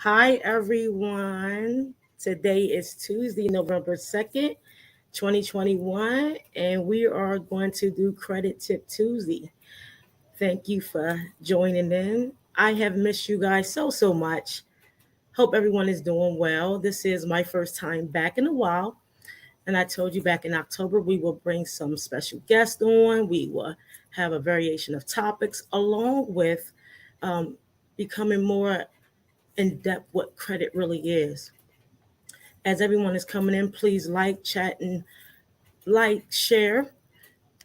Hi, everyone. Today is Tuesday, November 2nd, 2021, and we are going to do Credit Tip Tuesday. Thank you for joining in. I have missed you guys so much. Hope everyone is doing well. This is my first time back in a while, and I told you back in October we will bring some special guests on. We will have a variation of topics along with um, becoming more in depth what credit really is. As everyone is coming in, please like, chat, and share.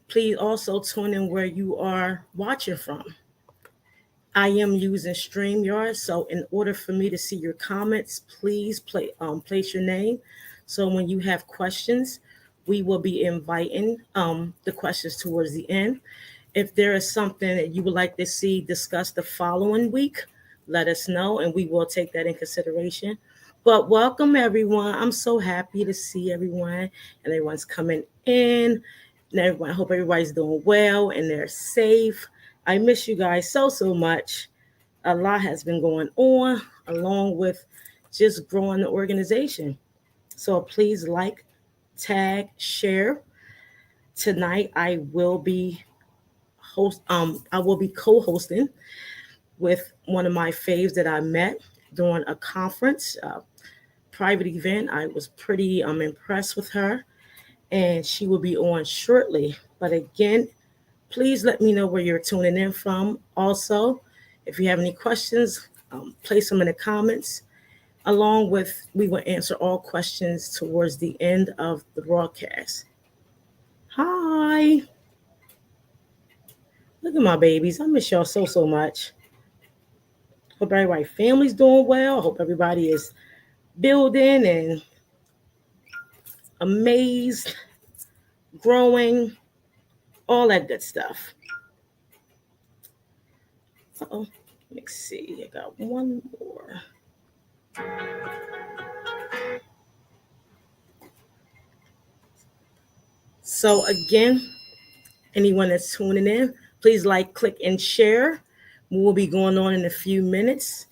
Please also tune in where you are watching from. I am using StreamYard, so in order for me to see your comments, please place your name. So when you have questions, we will be inviting the questions towards the end. If there is something that you would like to see discussed the following week, let us know and we will take that in consideration. But welcome everyone. I'm so happy to see everyone and everyone's coming in. And everyone, I hope everybody's doing well and they're safe. I miss you guys so much. A lot has been going on along with just growing the organization. So please like, tag, share. Tonight I will be co-hosting with one of my faves that I met during a conference, private event. I was pretty impressed with her, and she will be on shortly. But again, please let me know where you're tuning in from. Also, if you have any questions, place them in the comments. Along with, we will answer all questions towards the end of the broadcast. Hi, look at my babies. I miss y'all so much. Hope everybody family's doing well. Hope everybody is building and amazed, growing, all that good stuff. Oh, let's see. I got one more. So again, anyone that's tuning in, please like, click, and share. We'll be going on in a few minutes.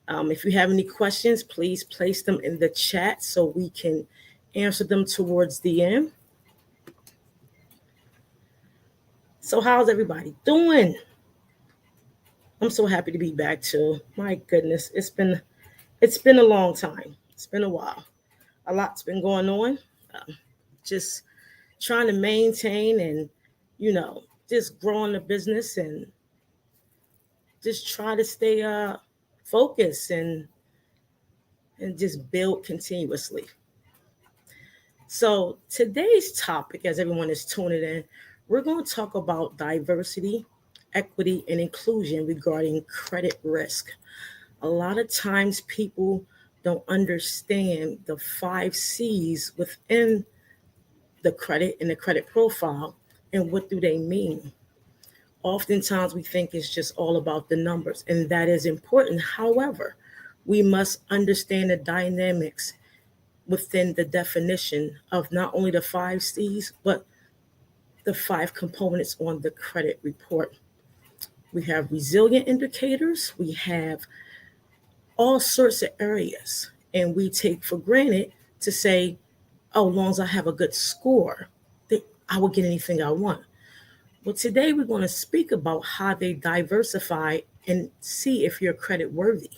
If you have any questions, please place them in the chat so we can answer them towards the end. So how's everybody doing? I'm so happy to be back too. My goodness, it's been a long time. It's been a while. A lot's been going on. Just trying to maintain and just growing the business and just try to stay focused and just build continuously. So today's topic, as everyone is tuning in, we're going to talk about diversity, equity, and inclusion regarding credit risk. A lot of times people don't understand the 5 C's within the credit and the credit profile and what do they mean. Oftentimes we think it's just all about the numbers, and that is important. However, we must understand the dynamics within the definition of not only the 5 C's, but the 5 components on the credit report. We have resilient indicators, we have all sorts of areas, and we take for granted to say, oh, as long as I have a good score, I will get anything I want. Well, today we're going to speak about how they diversify and see if you're credit worthy.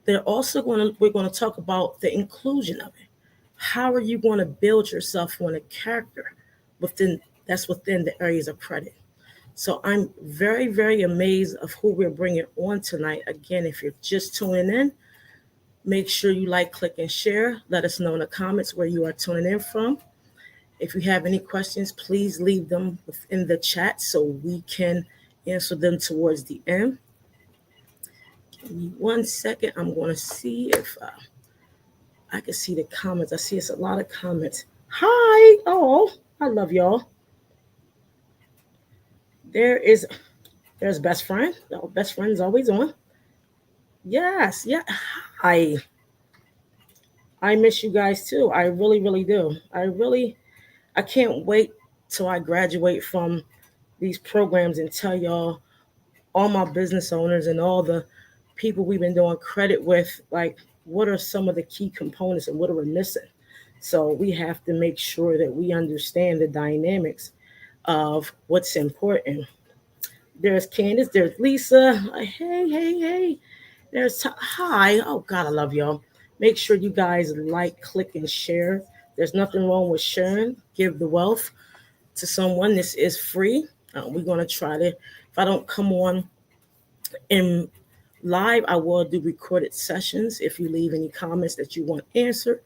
We're going to talk about the inclusion of it. How are you going to build yourself on a character within the areas of credit? So I'm very amazed of who we're bringing on tonight. Again, if you're just tuning in, make sure you like, click, and share. Let us know in the comments where you are tuning in from. If you have any questions, please leave them within the chat so we can answer them towards the end. Give me 1 second. I'm going to see if I can see the comments. I see it's a lot of comments. Hi. Oh, I love y'all. There's best friend. Oh, best friend is always on. Yes. Yeah. I miss you guys too. I really do. I can't wait till I graduate from these programs and tell y'all, all my business owners and all the people we've been doing credit with, like what are some of the key components and what are we missing. So we have to make sure that we understand the dynamics of what's important. There's Candace, there's Lisa. Hey, hey, hey. There's hi. Oh God, I love y'all. Make sure you guys like, click, and share. There's nothing wrong with sharing. Give the wealth to someone. This is free. We're gonna try to. If I don't come on in live, I will do recorded sessions. If you leave any comments that you want answered,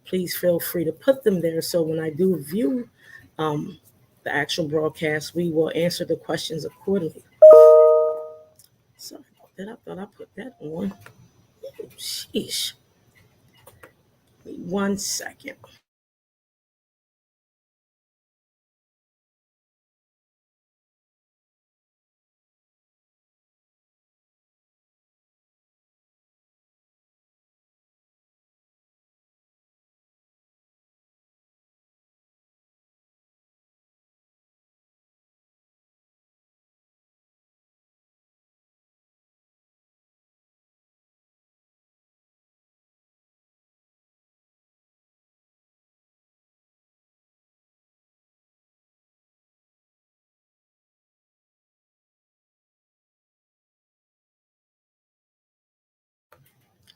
please feel free to put them there. So when I do view the actual broadcast, we will answer the questions accordingly. Sorry about that. I thought I put that on. Sheesh. 1 second.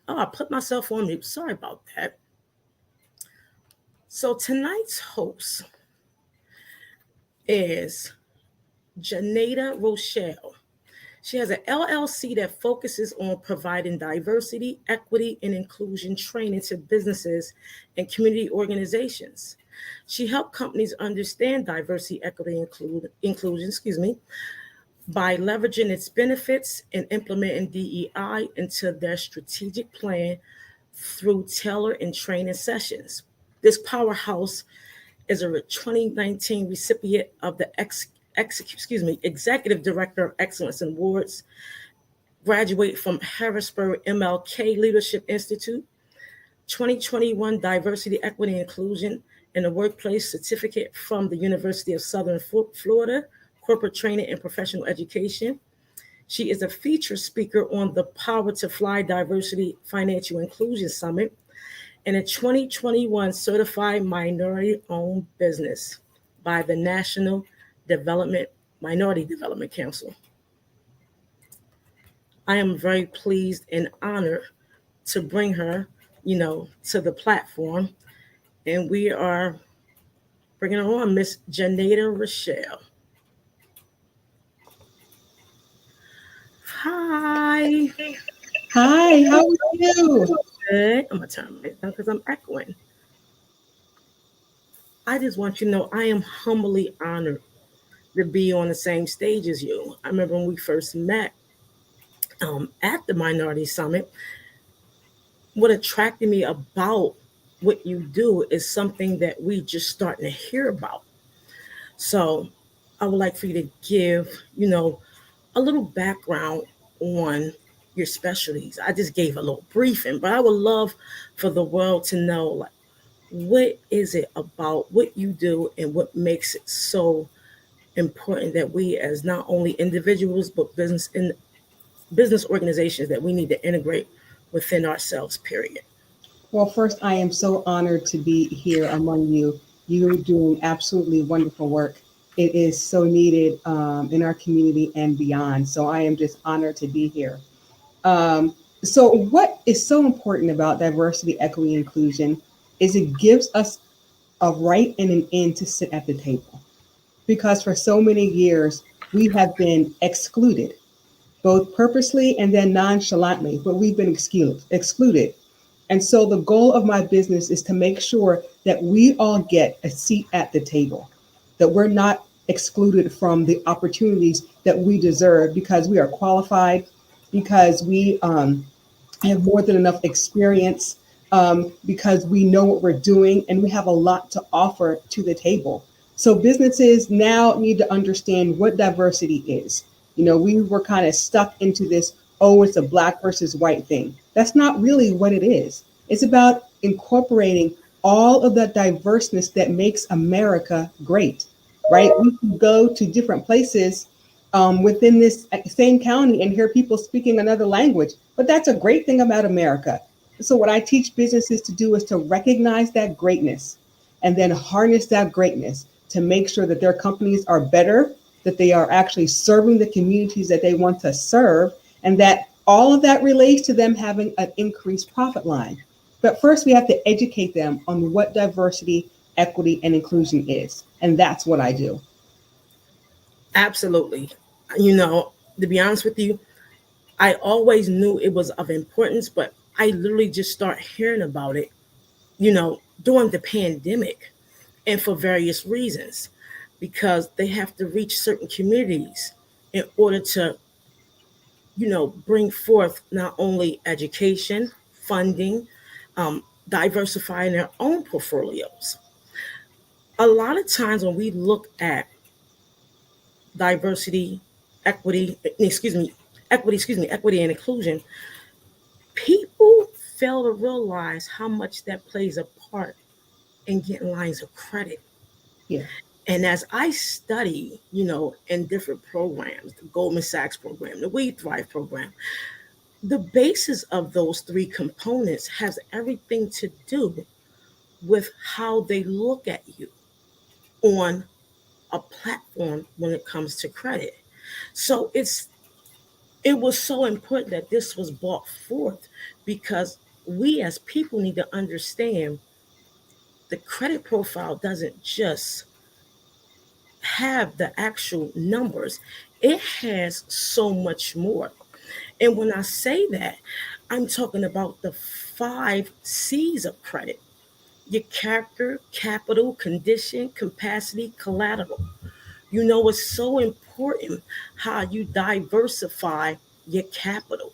Oh, I put myself on mute. Sorry about that. So tonight's host is Janeda Rochelle. She has an LLC that focuses on providing diversity, equity, and inclusion training to businesses and community organizations. She helped companies understand diversity, equity, inclusion, by leveraging its benefits and implementing DEI into their strategic plan through tailored and training sessions. This powerhouse is a 2019 recipient of the Executive Director of Excellence Awards, graduate from Harrisburg MLK Leadership Institute, 2021 Diversity, Equity, and Inclusion in the Workplace Certificate from the University of Southern Florida, Corporate Training and Professional Education. She is a featured speaker on the Power to Fly Diversity Financial Inclusion Summit and a 2021 Certified Minority-Owned Business by the National Minority Development Council. I am very pleased and honored to bring her, to the platform. And we are bringing her on, Miss Janeda Rochelle. Hi. Hi, how are you? Good. I'm going to turn it down because I'm echoing. I just want you to know I am humbly honored to be on the same stage as you. I remember when we first met at the Minority Summit, what attracted me about what you do is something that we just starting to hear about. So I would like for you to give, a little background on your specialties. I just gave a little briefing, but I would love for the world to know, like, what is it about what you do and what makes it so important that we, as not only individuals but business organizations, that we need to integrate within ourselves, period. Well, first, I am so honored to be here among you. You're doing absolutely wonderful work. It is so needed in our community and beyond. So I am just honored to be here. So, what is so important about diversity, equity, inclusion is it gives us a right and an end to sit at the table. Because for so many years, we have been excluded, both purposely and then nonchalantly, but we've been excluded. And so the goal of my business is to make sure that we all get a seat at the table, that we're not excluded from the opportunities that we deserve because we are qualified, because we have more than enough experience, because we know what we're doing and we have a lot to offer to the table. So businesses now need to understand what diversity is. We were kind of stuck into this, oh, it's a black versus white thing. That's not really what it is. It's about incorporating all of the diverseness that makes America great, right? We can go to different places within this same county and hear people speaking another language. But that's a great thing about America. So what I teach businesses to do is to recognize that greatness and then harness that greatness to make sure that their companies are better, that they are actually serving the communities that they want to serve, and that all of that relates to them having an increased profit line. But first, we have to educate them on what diversity, equity, and inclusion is. And that's what I do. Absolutely. You know, to be honest with you, I always knew it was of importance, but I literally just start hearing about it, during the pandemic and for various reasons, because they have to reach certain communities in order to, bring forth not only education, funding, diversifying their own portfolios. A lot of times when we look at diversity, equity, equity and inclusion, people fail to realize how much that plays a part in getting lines of credit. Yeah. And as I study, in different programs, the Goldman Sachs program, the We Thrive program, the basis of those three components has everything to do with how they look at you on a platform when it comes to credit. So it was so important that this was brought forth because we as people need to understand the credit profile doesn't just have the actual numbers, it has so much more. And when I say that, I'm talking about the 5 C's of credit: your character, capital, condition, capacity, collateral. It's so important how you diversify your capital,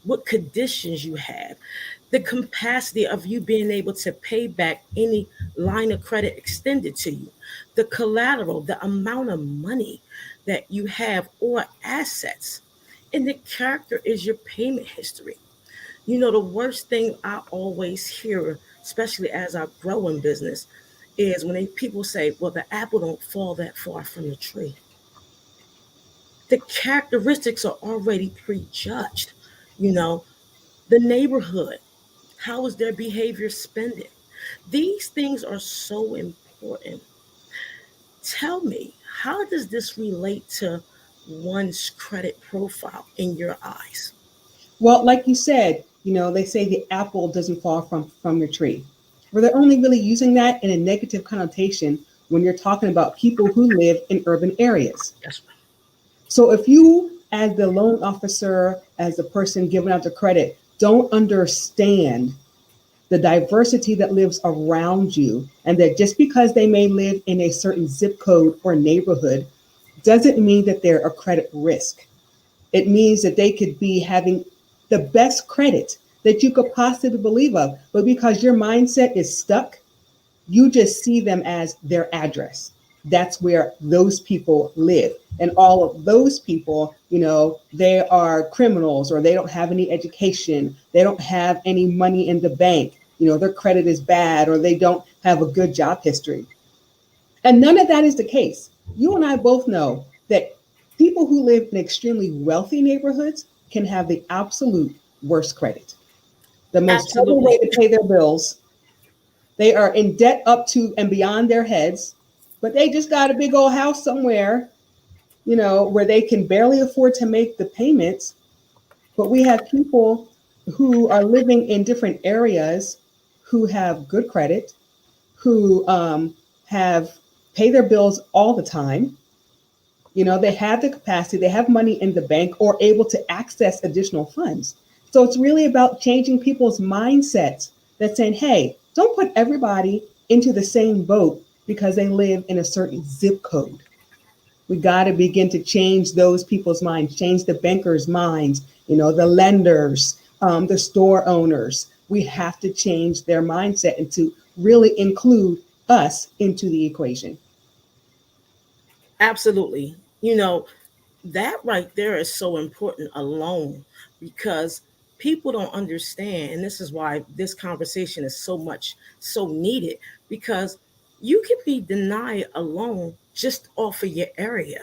what conditions you have, the capacity of you being able to pay back any line of credit extended to you, the collateral, the amount of money that you have or assets, and the character is your payment history. The worst thing I always hear, especially as I grow in business, is when people say, well, the apple don't fall that far from the tree. The characteristics are already prejudged. You know, the neighborhood, how is their behavior spending? These things are so important. Tell me, how does this relate to one's credit profile in your eyes? Well, like you said, they say the apple doesn't fall from the tree. Well, they're only really using that in a negative connotation when you're talking about people who live in urban areas. Yes. So if you, as the loan officer, as the person giving out the credit, don't understand the diversity that lives around you, and that just because they may live in a certain zip code or neighborhood doesn't mean that they're a credit risk. It means that they could be having the best credit that you could possibly believe of, but because your mindset is stuck, you just see them as their address. That's where those people live. And all of those people, they are criminals, or they don't have any education. They don't have any money in the bank. Their credit is bad, or they don't have a good job history. And none of that is the case. You and I both know that people who live in extremely wealthy neighborhoods can have the absolute worst credit, the most trouble Absolutely. way to pay their bills. They are in debt up to and beyond their heads, but they just got a big old house somewhere, where they can barely afford to make the payments. But we have people who are living in different areas who have good credit, who have pay their bills all the time. They have the capacity, they have money in the bank or able to access additional funds. So it's really about changing people's mindsets that saying, hey, don't put everybody into the same boat because they live in a certain zip code. We got to begin to change those people's minds, change the bankers' minds, the lenders, the store owners. We have to change their mindset and to really include us into the equation. Absolutely. That right there is so important alone because people don't understand. And this is why this conversation is so needed, because you can be denied a loan just off of your area.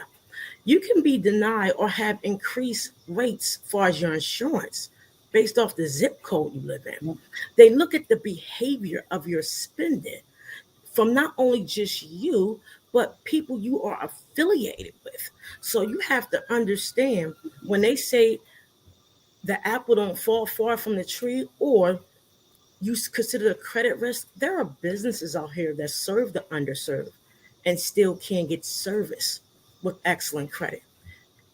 You can be denied or have increased rates as far as your insurance based off the zip code you live in. They look at the behavior of your spending from not only just you, but people you are affiliated with. So you have to understand when they say the apple don't fall far from the tree, or you consider a credit risk, there are businesses out here that serve the underserved and still can get service with excellent credit.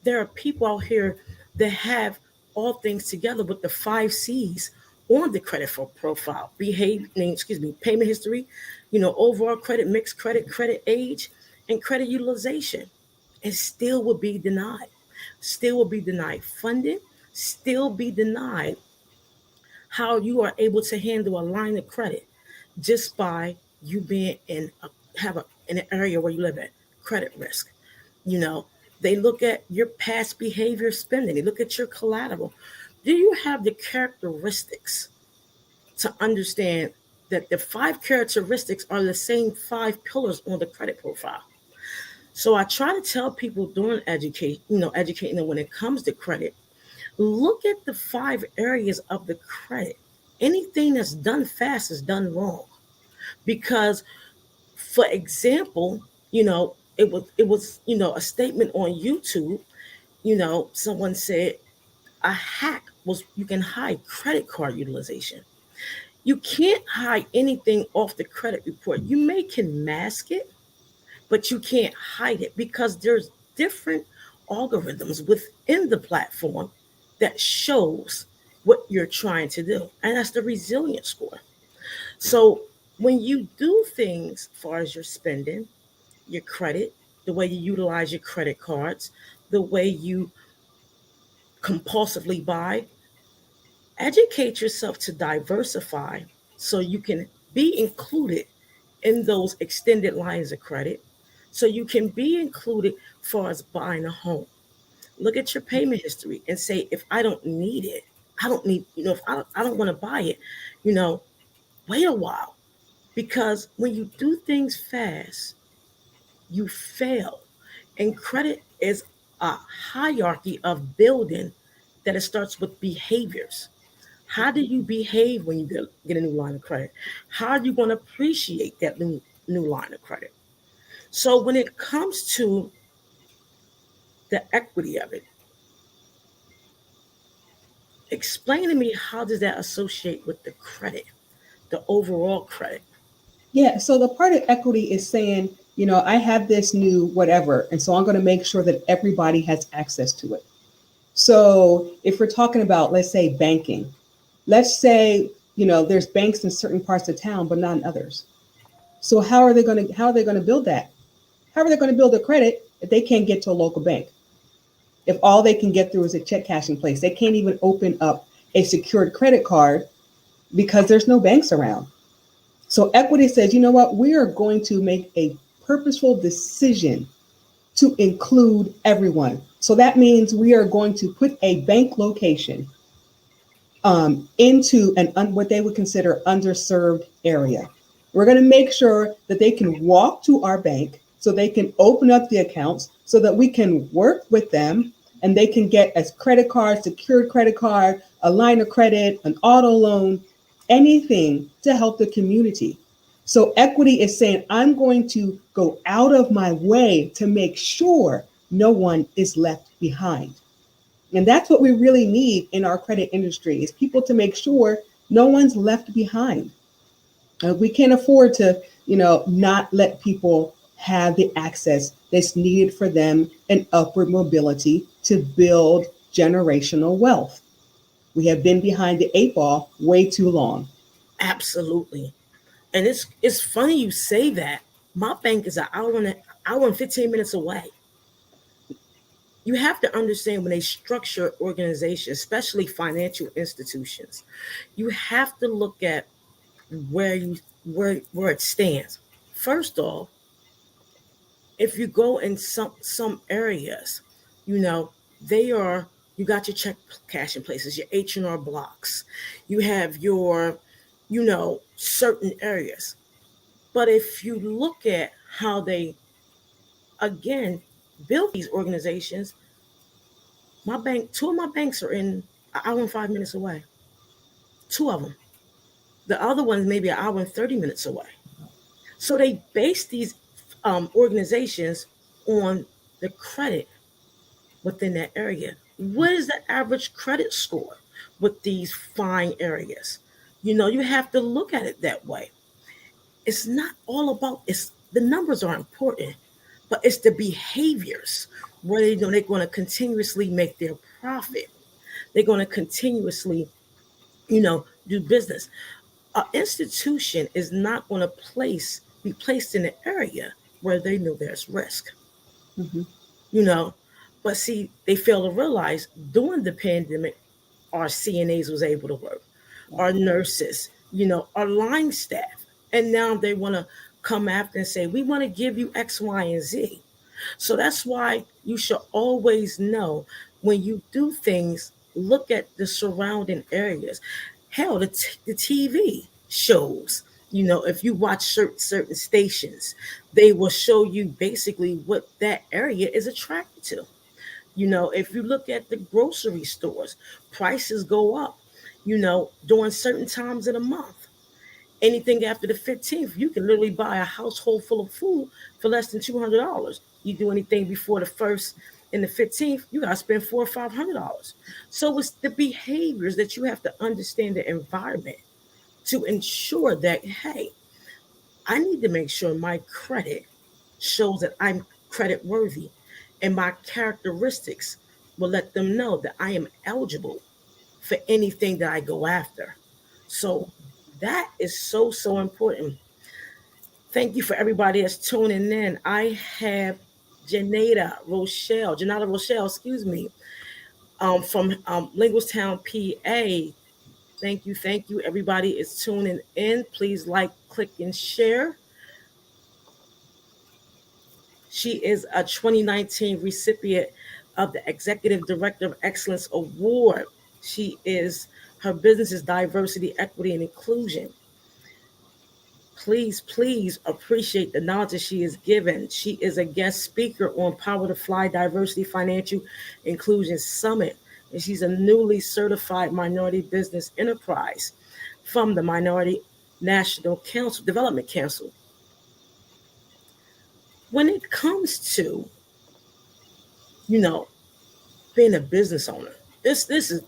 There are people out here that have all things together with the 5 C's on the credit profile: payment history, overall credit, mixed credit, credit age, and credit utilization, and still will be denied. Still will be denied funding, still be denied how you are able to handle a line of credit just by you being in an area where you live at credit risk. You know, they look at your past behavior spending, they look at your collateral. Do you have the characteristics to understand that the 5 characteristics are the same 5 pillars on the credit profile? So I try to tell people during educating them when it comes to credit, look at the 5 areas of the credit. Anything that's done fast is done wrong. Because, for example, it was a statement on YouTube. Someone said a hack was you can hide credit card utilization. You can't hide anything off the credit report. You can mask it, but you can't hide it because there's different algorithms within the platform that shows what you're trying to do. And that's the resilience score. So when you do things as far as your spending, your credit, the way you utilize your credit cards, the way you compulsively buy, educate yourself to diversify so you can be included in those extended lines of credit, so you can be included as far as buying a home. Look at your payment history and say, if I don't need it, I don't need, if I don't want to buy it, wait a while. Because when you do things fast, you fail. And credit is a hierarchy of building that it starts with behaviors. How do you behave when you get a new line of credit? How are you going to appreciate that new line of credit? So when it comes to the equity of it, explain to me, how does that associate with the credit, the overall credit? Yeah, so the part of equity is saying, I have this new whatever, and so I'm going to make sure that everybody has access to it. So if we're talking about, let's say, banking, let's say, there's banks in certain parts of town, but not in others. So how are they going to build that? How are they going to build a credit if they can't get to a local bank? If all they can get through is a check cashing place, they can't even open up a secured credit card because there's no banks around. So equity says, you know what, we are going to make a purposeful decision to include everyone. So that means we are going to put a bank location into what they would consider underserved area. We're going to make sure that they can walk to our bank so they can open up the accounts so that we can work with them and they can get a credit card, secured credit card, a line of credit, an auto loan, anything to help the community. So equity is saying, I'm going to go out of my way to make sure no one is left behind. And that's what we really need in our credit industry, is people to make sure no one's left behind. We can't afford to, not let people have the access that's needed for them and upward mobility to build generational wealth. We have been behind the 8 ball way too long. Absolutely. And it's funny you say that. My bank is an hour and 15 minutes away. You have to understand, when they structure organizations, especially financial institutions, you have to look at where it stands. First off, if you go in some areas, they are, you got your check cashing places, your H&R blocks, you have your certain areas. But if you look at how they, again, build these organizations, two of my banks are in an hour and 5 minutes away. Two of them. The other one's maybe an hour and 30 minutes away. So they base these organizations on the credit within that area. What is the average credit score with these fine areas? You have to look at it that way. It's not all about it's the numbers are important, but it's the behaviors where they're going to continuously make their profit. They're going to continuously, do business. An institution is not going to be placed in an area where they know there's risk. Mm-hmm. You know, but see, they fail to realize during the pandemic, our CNAs was able to work, our nurses, our line staff, and now they want to come after and say, we want to give you X, Y, and Z. So that's why you should always know when you do things, look at the surrounding areas. Hell, the TV shows, if you watch certain stations, they will show you basically what that area is attracted to. If you look at the grocery stores, prices go up, during certain times of the month. Anything after the 15th, you can literally buy a household full of food for less than $200. You do anything before the 1st and the 15th, you got to spend $400 or $500. So it's the behaviors that you have to understand the environment to ensure that, hey, I need to make sure my credit shows that I'm credit worthy, and my characteristics will let them know that I am eligible for anything that I go after. So that is so, so important. Thank you for everybody that's tuning in. I have Janata Rochelle, excuse me, from Linguistown, PA. Thank you. Everybody is tuning in. Please like, click, and share. She is a 2019 recipient of the Executive Director of Excellence Award. Her business is diversity, equity, and inclusion. Please appreciate the knowledge that she is given. She is a guest speaker on Power to Fly Diversity Financial Inclusion Summit, and she's a newly certified minority business enterprise from the Minority National Council, Development Council. When it comes to, being a business owner, this is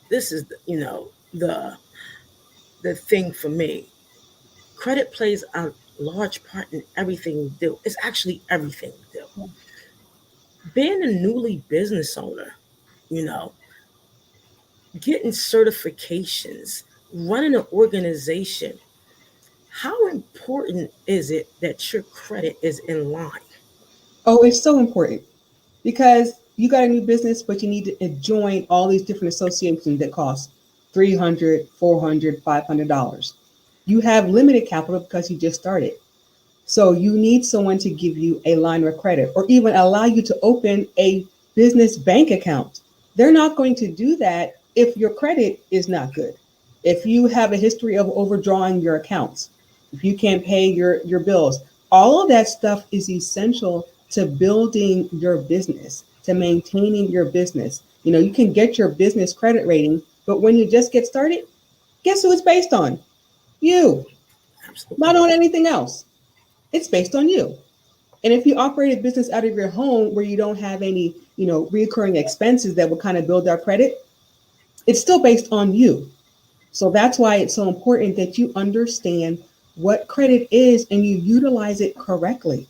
the thing for me. Credit plays a large part in everything we do. It's actually everything we do. Being a newly business owner, getting certifications, running an organization, how important is it that your credit is in line? Oh, it's so important because you got a new business, but you need to join all these different associations that cost $300, $400, $500. You have limited capital because you just started. So you need someone to give you a line of credit or even allow you to open a business bank account. They're not going to do that if your credit is not good. If you have a history of overdrawing your accounts, if you can't pay your bills, all of that stuff is essential to building your business, to maintaining your business. You can get your business credit rating, but when you just get started, guess who it's based on? You. Absolutely. Not on anything else. It's based on you. And if you operate a business out of your home where you don't have any, recurring expenses that will kind of build our credit, it's still based on you. So that's why it's so important that you understand what credit is and you utilize it correctly.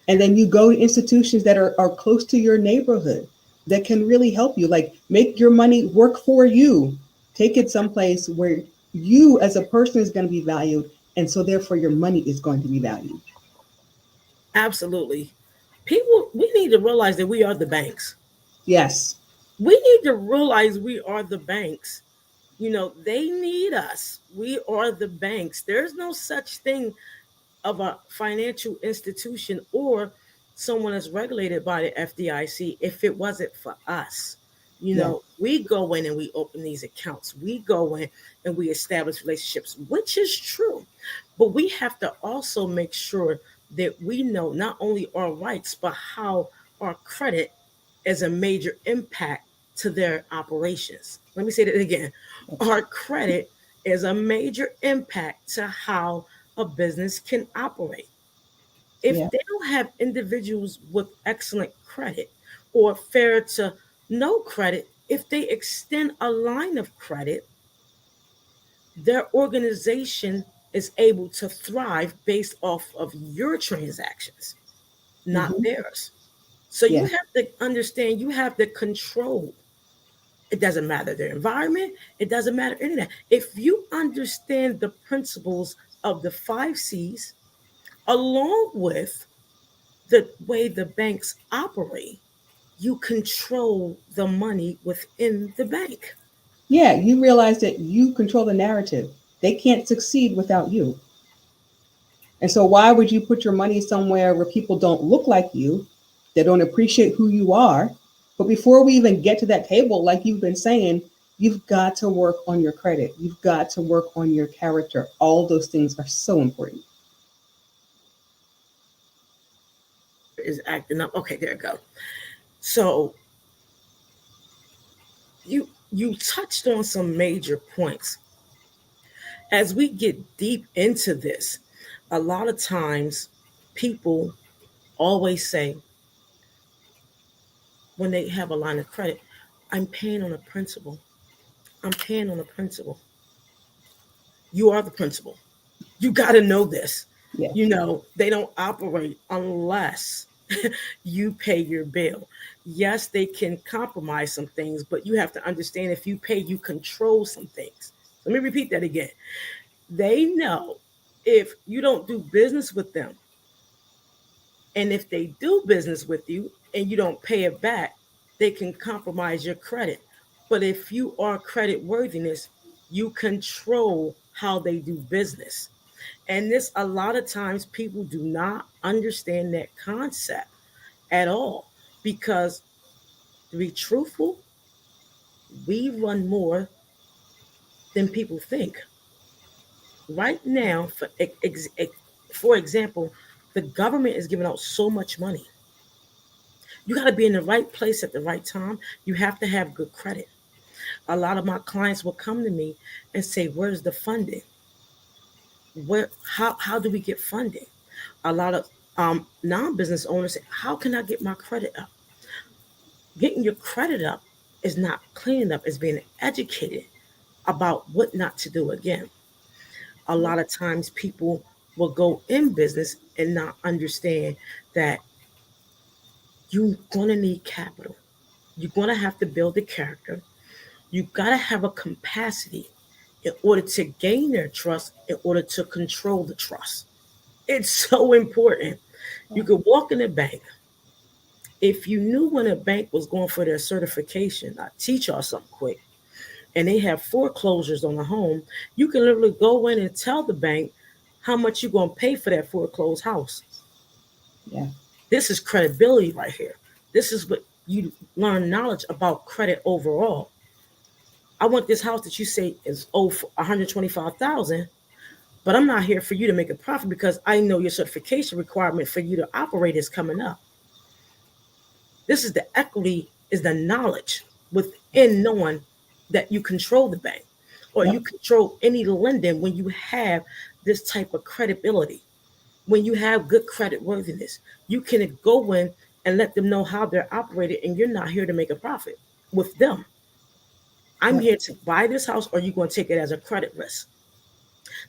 And then you go to institutions that are close to your neighborhood that can really help you, like make your money work for you. Take it someplace where you as a person is going to be valued. And so therefore your money is going to be valued. Absolutely. We need to realize that we are the banks. Yes. We need to realize we are the banks. They need us. We are the banks. There's no such thing of a financial institution or someone that's regulated by the FDIC if it wasn't for us. We go in and we open these accounts. We go in and we establish relationships, which is true. But we have to also make sure that we know not only our rights, but how our credit as a major impact to their operations. Let me say that again. Our credit is a major impact to how a business can operate. If Yeah. they don't have individuals with excellent credit or fair to no credit, if they extend a line of credit, their organization is able to thrive based off of your transactions, not Hmm. theirs. So you Yeah. have to understand, you have to control. It doesn't matter the environment, it doesn't matter any of that. If you understand the principles of the 5 C's, along with the way the banks operate, you control the money within the bank. Yeah. You realize that you control the narrative. They can't succeed without you. And so, why would you put your money somewhere where people don't look like you, they don't appreciate who you are? But before we even get to that table, like you've been saying, you've got to work on your credit. You've got to work on your character. All those things are so important. Is acting up. Okay, there you go. So you touched on some major points. As we get deep into this, a lot of times people always say when they have a line of credit, I'm paying on a principal. I'm paying on a principal. You are the principal. You got to know this. Yeah. They don't operate unless you pay your bill. Yes, they can compromise some things, but you have to understand if you pay, you control some things. Let me repeat that again. They know if you don't do business with them, and if they do business with you and you don't pay it back, they can compromise your credit. But if you are credit worthiness, you control how they do business. And this, a lot of times, people do not understand that concept at all because, to be truthful, we run more than people think. Right now, for example, the government is giving out so much money. You got to be in the right place at the right time. You have to have good credit. A lot of my clients will come to me and say, "Where's the funding? How do we get funding?" A lot of non-business owners say, "How can I get my credit up?" Getting your credit up is not cleaning up; it's being educated about what not to do again. A lot of times, people will go in business and not understand that you're gonna need capital. You're gonna have to build a character. You gotta have a capacity in order to gain their trust, in order to control the trust. It's so important. You could walk in a bank. If you knew when a bank was going for their certification, I teach y'all something quick, and they have foreclosures on a home, you can literally go in and tell the bank how much you're going to pay for that foreclosed house. Yeah. This is credibility right here. This is what you learn knowledge about credit overall. I want this house that you say is for 125,000, but I'm not here for you to make a profit because I know your certification requirement for you to operate is coming up. This is the equity, is the knowledge within knowing that you control the bank or Yep. you control any lending when you have this type of credibility. When you have good credit worthiness, you can go in and let them know how they're operated, and you're not here to make a profit with them. I'm Yep. here to buy this house, or you're going to take it as a credit risk.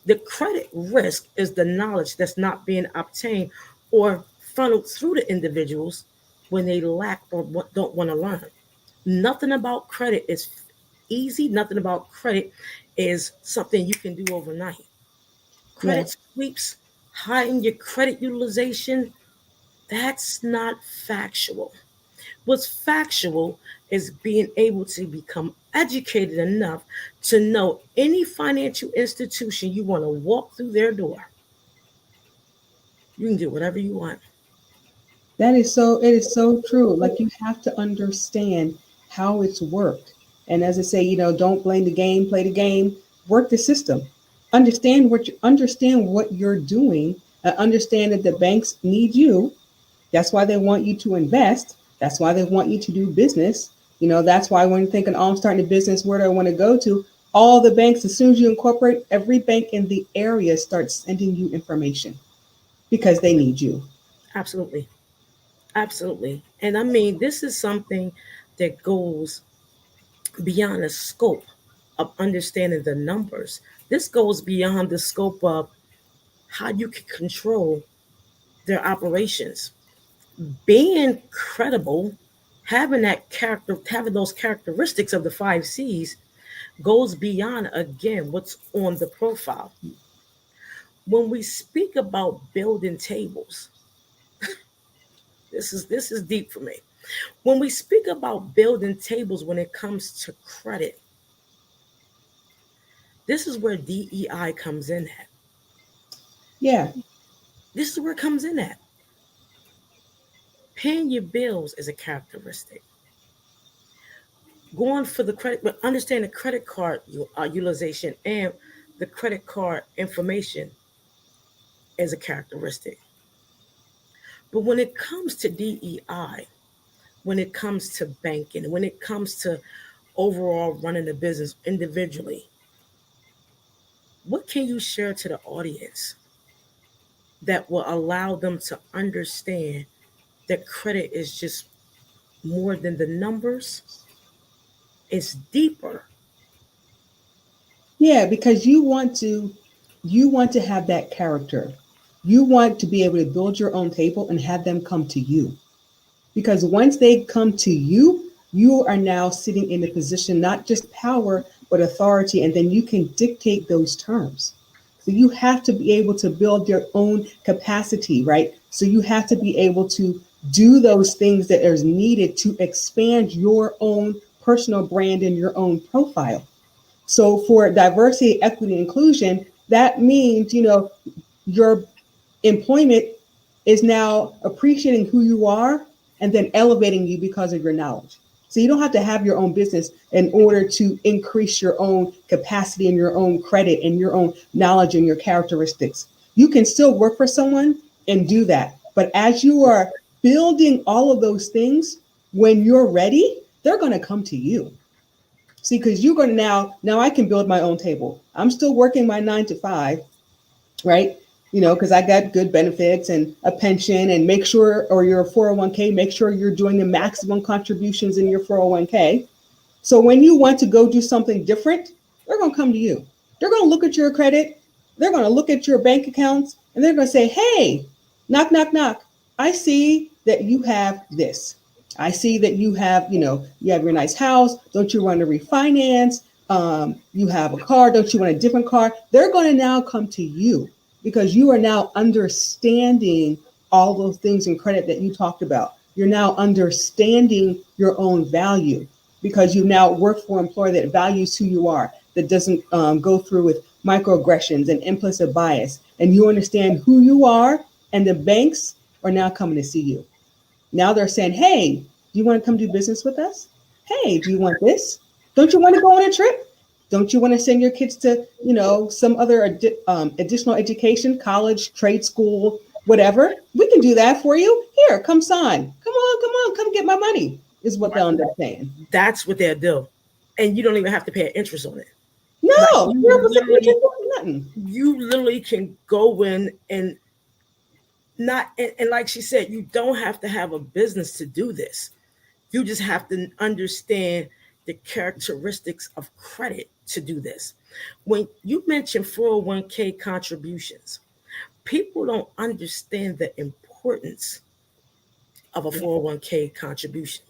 The credit risk is the knowledge that's not being obtained or funneled through the individuals when they lack or don't want to learn. Nothing about credit is easy. Nothing about credit is something you can do overnight. Yeah. Credit sweeps, hiding your credit utilization, that's not factual. What's factual is being able to become educated enough to know any financial institution you want to walk through their door, you can do whatever you want. That is so, it is so true. Like you have to understand how it's worked. And as I say, don't blame the game, play the game, work the system. Understand what you're doing, understand that the banks need you, That's why they want you to invest. That's why they want you to do business. That's why when you're thinking, oh, I'm starting a business, where do I want to go to? All the banks, as soon as you incorporate, every bank in the area starts sending you information because they need you. Absolutely. Absolutely. And I mean, this is something that goes beyond the scope of understanding the numbers. This goes beyond the scope of how you can control their operations. Being credible, having those characteristics of the 5 C's goes beyond, again, what's on the profile. When we speak about building tables, this is deep for me. When we speak about building tables when it comes to credit, this is where DEI comes in at. Yeah. This is where it comes in at. Paying your bills is a characteristic. Going for the credit, but understand the credit card utilization and the credit card information is a characteristic. But when it comes to DEI, when it comes to banking, when it comes to overall running a business individually, what can you share to the audience that will allow them to understand that credit is just more than the numbers? It's deeper. Yeah, because you want to have that character. You want to be able to build your own table and have them come to you. Because once they come to you, you are now sitting in a position, not just power, but authority, and then you can dictate those terms. So you have to be able to build your own capacity, right? So you have to be able to do those things that are needed to expand your own personal brand and your own profile. So for diversity, equity, inclusion, that means, your employment is now appreciating who you are and then elevating you because of your knowledge. So you don't have to have your own business in order to increase your own capacity and your own credit and your own knowledge and your characteristics. You can still work for someone and do that. But as you are building all of those things, when you're ready, they're going to come to you. See, because you're going to now I can build my own table. I'm still working my 9 to 5, right? Because I got good benefits and a pension, and make sure, or your 401k, make sure you're doing the maximum contributions in your 401k. So when you want to go do something different, they're going to come to you. They're going to look at your credit. They're going to look at your bank accounts, and they're going to say, hey, knock, knock, knock. I see that you have this. I see that you have your nice house. Don't you want to refinance? You have a car. Don't you want a different car? They're going to now come to you because you are now understanding all those things in credit that you talked about. You're now understanding your own value because you now work for an employer that values who you are, that doesn't go through with microaggressions and implicit bias. And you understand who you are, and the banks are now coming to see you. Now they're saying, hey, do you want to come do business with us? Hey, do you want this? Don't you want to go on a trip? Don't you want to send your kids to, some other additional education, college, trade school, whatever? We can do that for you. Here, come sign. Come on, come get my money, is what they'll end up saying. That's what they'll do. And you don't even have to pay interest on it. No, nothing. You literally can go in and not, and like she said, you don't have to have a business to do this. You just have to understand the characteristics of credit to do this. When you mention 401k contributions, people don't understand the importance of a 401k contribution.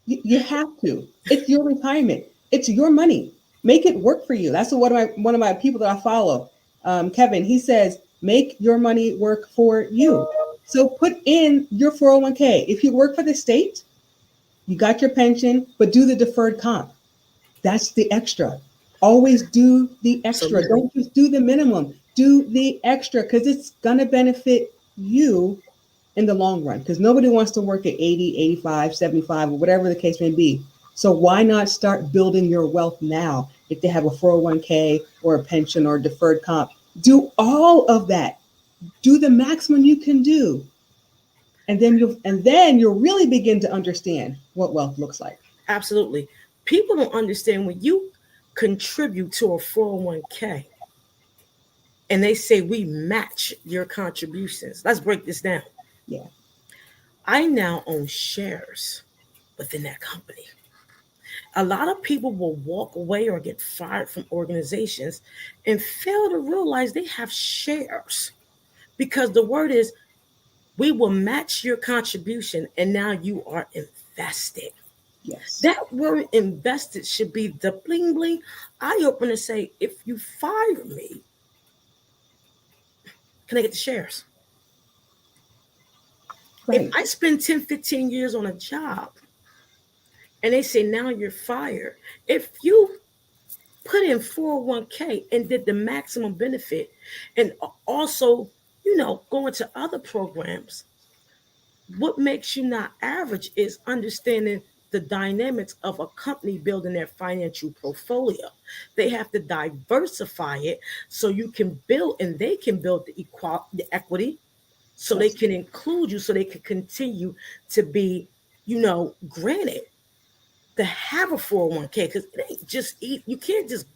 You have to. It's your retirement. It's your money. Make it work for you. That's what one of my people that I follow, Kevin, he says, make your money work for you. So put in your 401k. If you work for the state, you got your pension, but do the deferred comp. That's the extra. Always do the extra. Absolutely. Don't just do the minimum. Do the extra because it's going to benefit you in the long run, because nobody wants to work at 80, 85, 75, or whatever the case may be. So why not start building your wealth now? If they have a 401k or a pension or a deferred comp, do all of that. Do the maximum you can do. And then you'll really begin to understand what wealth looks like. Absolutely. People don't understand when you contribute to a 401k and they say we match your contributions. Let's break this down. Yeah. I now own shares within that company. A lot of people will walk away or get fired from organizations and fail to realize they have shares because the word is we will match your contribution and now you are invested. Yes. That word invested should be the bling bling eye opener. Say, if you fire me, can I get the shares? Right. If I spend 10, 15 years on a job and they say now you're fired, if you put in 401k and did the maximum benefit and also, go into other programs, what makes you not average is understanding the dynamics of a company building their financial portfolio. They have to diversify it so you can build and they can build the equity so they Yes. can include you so they can continue to be, granted to have a 401k because it ain't just eat. You can't just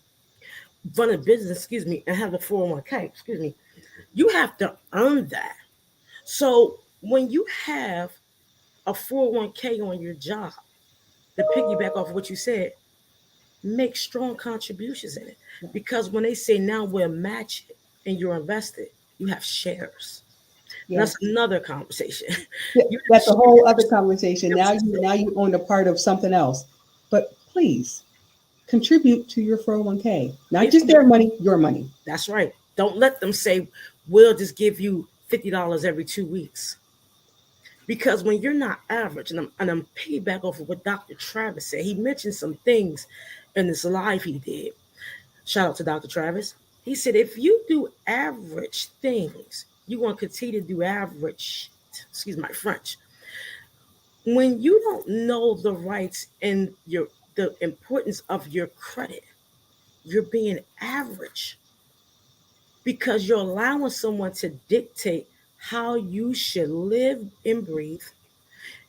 run a business, and have a 401k, You have to earn that. So when you have a 401k on your job, to piggyback off of what you said, make strong contributions in it. Because when they say now we'll match it and you're invested, you have shares. Yeah. That's another conversation. That's a whole other conversation. Now you own a part of something else. But please contribute to your 401k. Not just their money, your money. That's right. Don't let them say, we'll just give you $50 every 2 weeks. Because when you're not average, and I'm piggyback off of what Dr. Travis said, he mentioned some things in this live he did. Shout out to Dr. Travis. He said, if you do average things, you want to continue to do average, excuse my French. When you don't know the rights and the importance of your credit, you're being average because you're allowing someone to dictate how you should live and breathe,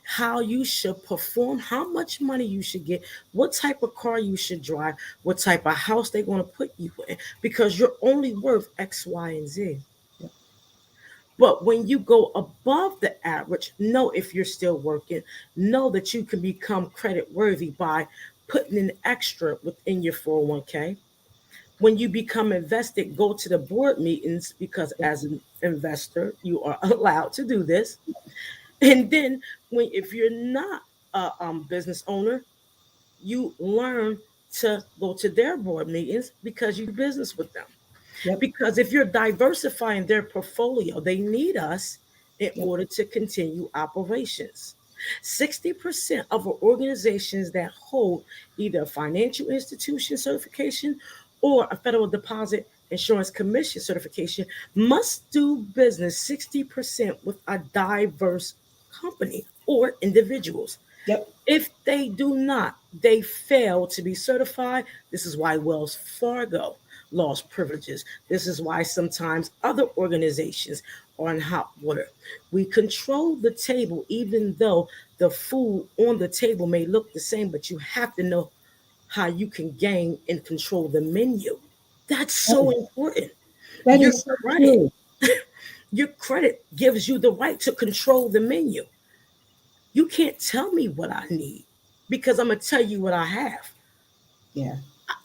how you should perform, how much money you should get, what type of car you should drive, what type of house they're going to put you in, because you're only worth X, Y, and Z. Yep. But when you go above the average, know if you're still working, know that you can become credit worthy by putting in extra within your 401k. When you become invested, go to the board meetings because as an investor, you are allowed to do this. And then if you're not a business owner, you learn to go to their board meetings because you do business with them. Yep. Because if you're diversifying their portfolio, they need us in Yep. order to continue operations. 60% of organizations that hold either a financial institution certification or a federal deposit insurance commission certification must do business 60% with a diverse company or individuals. Yep. If they do not, they fail to be certified. This is why Wells Fargo lost privileges. This is why sometimes other organizations are in hot water. We control the table, even though the food on the table may look the same, but you have to know how you can gain and control the menu. That's so important. That Your is so credit, true. your credit gives you the right to control the menu. You can't tell me what I need because I'm going to tell you what I have. Yeah.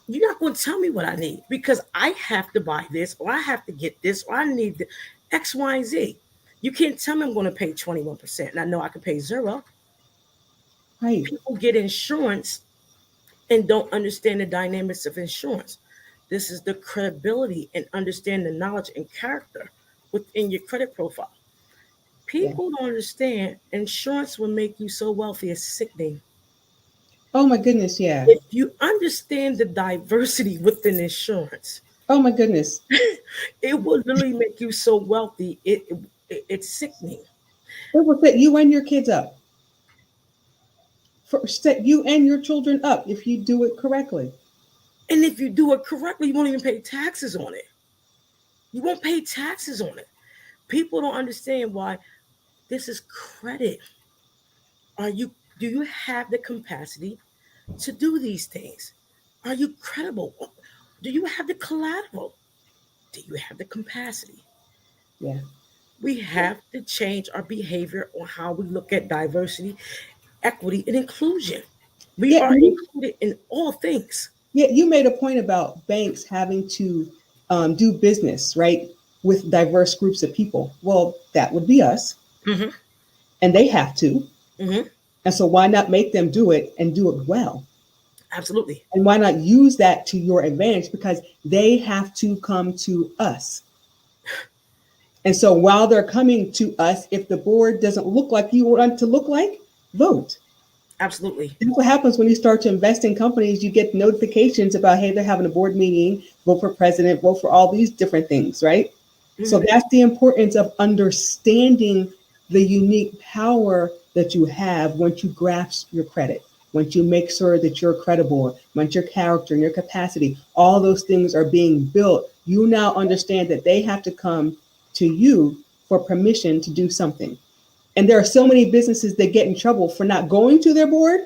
You're not going to tell me what I need because I have to buy this or I have to get this or I need the X, Y, and Z. You can't tell me I'm going to pay 21%. And I know I can pay zero. Right. People get insurance and don't understand the dynamics of insurance. This is the credibility and understand the knowledge and character within your credit profile. People don't understand insurance will make you so wealthy it's sickening. Oh my goodness. Yeah. If you understand the diversity within insurance, Oh my goodness. it will literally make you so wealthy. It's sickening. It will set you and your kids up. Set you and your children up if you do it correctly. And if you do it correctly, you won't even pay taxes on it. You won't pay taxes on it. People don't understand why This is credit. Do you have the capacity to do these things? Are you credible? Do you have the collateral? Do you have the capacity? Yeah. We have to change our behavior on how we look at diversity, equity, and inclusion. We Yeah. are included in all things. Yeah. You made a point about banks having to do business, right, with diverse groups of people. Well, that would be us, Hmm. and they have to. Hmm. And so, why not make them do it and do it well? Absolutely. And why not use that to your advantage? Because they have to come to us. And so, while they're coming to us, if the board doesn't look like you want it to look like, vote. Absolutely. That's what happens when you start to invest in companies. You get notifications about, hey, they're having a board meeting, vote for president, vote for all these different things, right? So Hmm. that's the importance of understanding the unique power that you have once you grasp your credit, once you make sure that you're credible, once your character and your capacity, all those things are being built. You now understand that they have to come to you for permission to do something. And there are so many businesses that get in trouble for not going to their board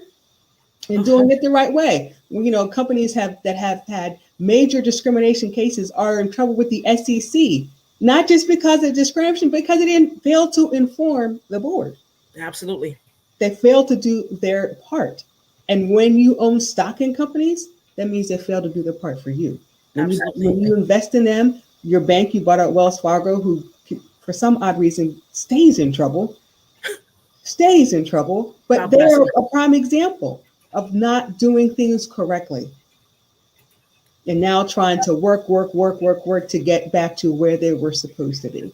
and Uh-huh. doing it the right way. You know, companies that have had major discrimination cases are in trouble with the SEC, not just because of discrimination, because they didn't fail to inform the board. Absolutely. They failed to do their part. And when you own stock in companies, that means they failed to do their part for you. Absolutely. When you invest in them, your bank, you bought out Wells Fargo, who for some odd reason stays in trouble, but God bless they're them. a prime example of not doing things correctly and now trying to work to get back to where they were supposed to be.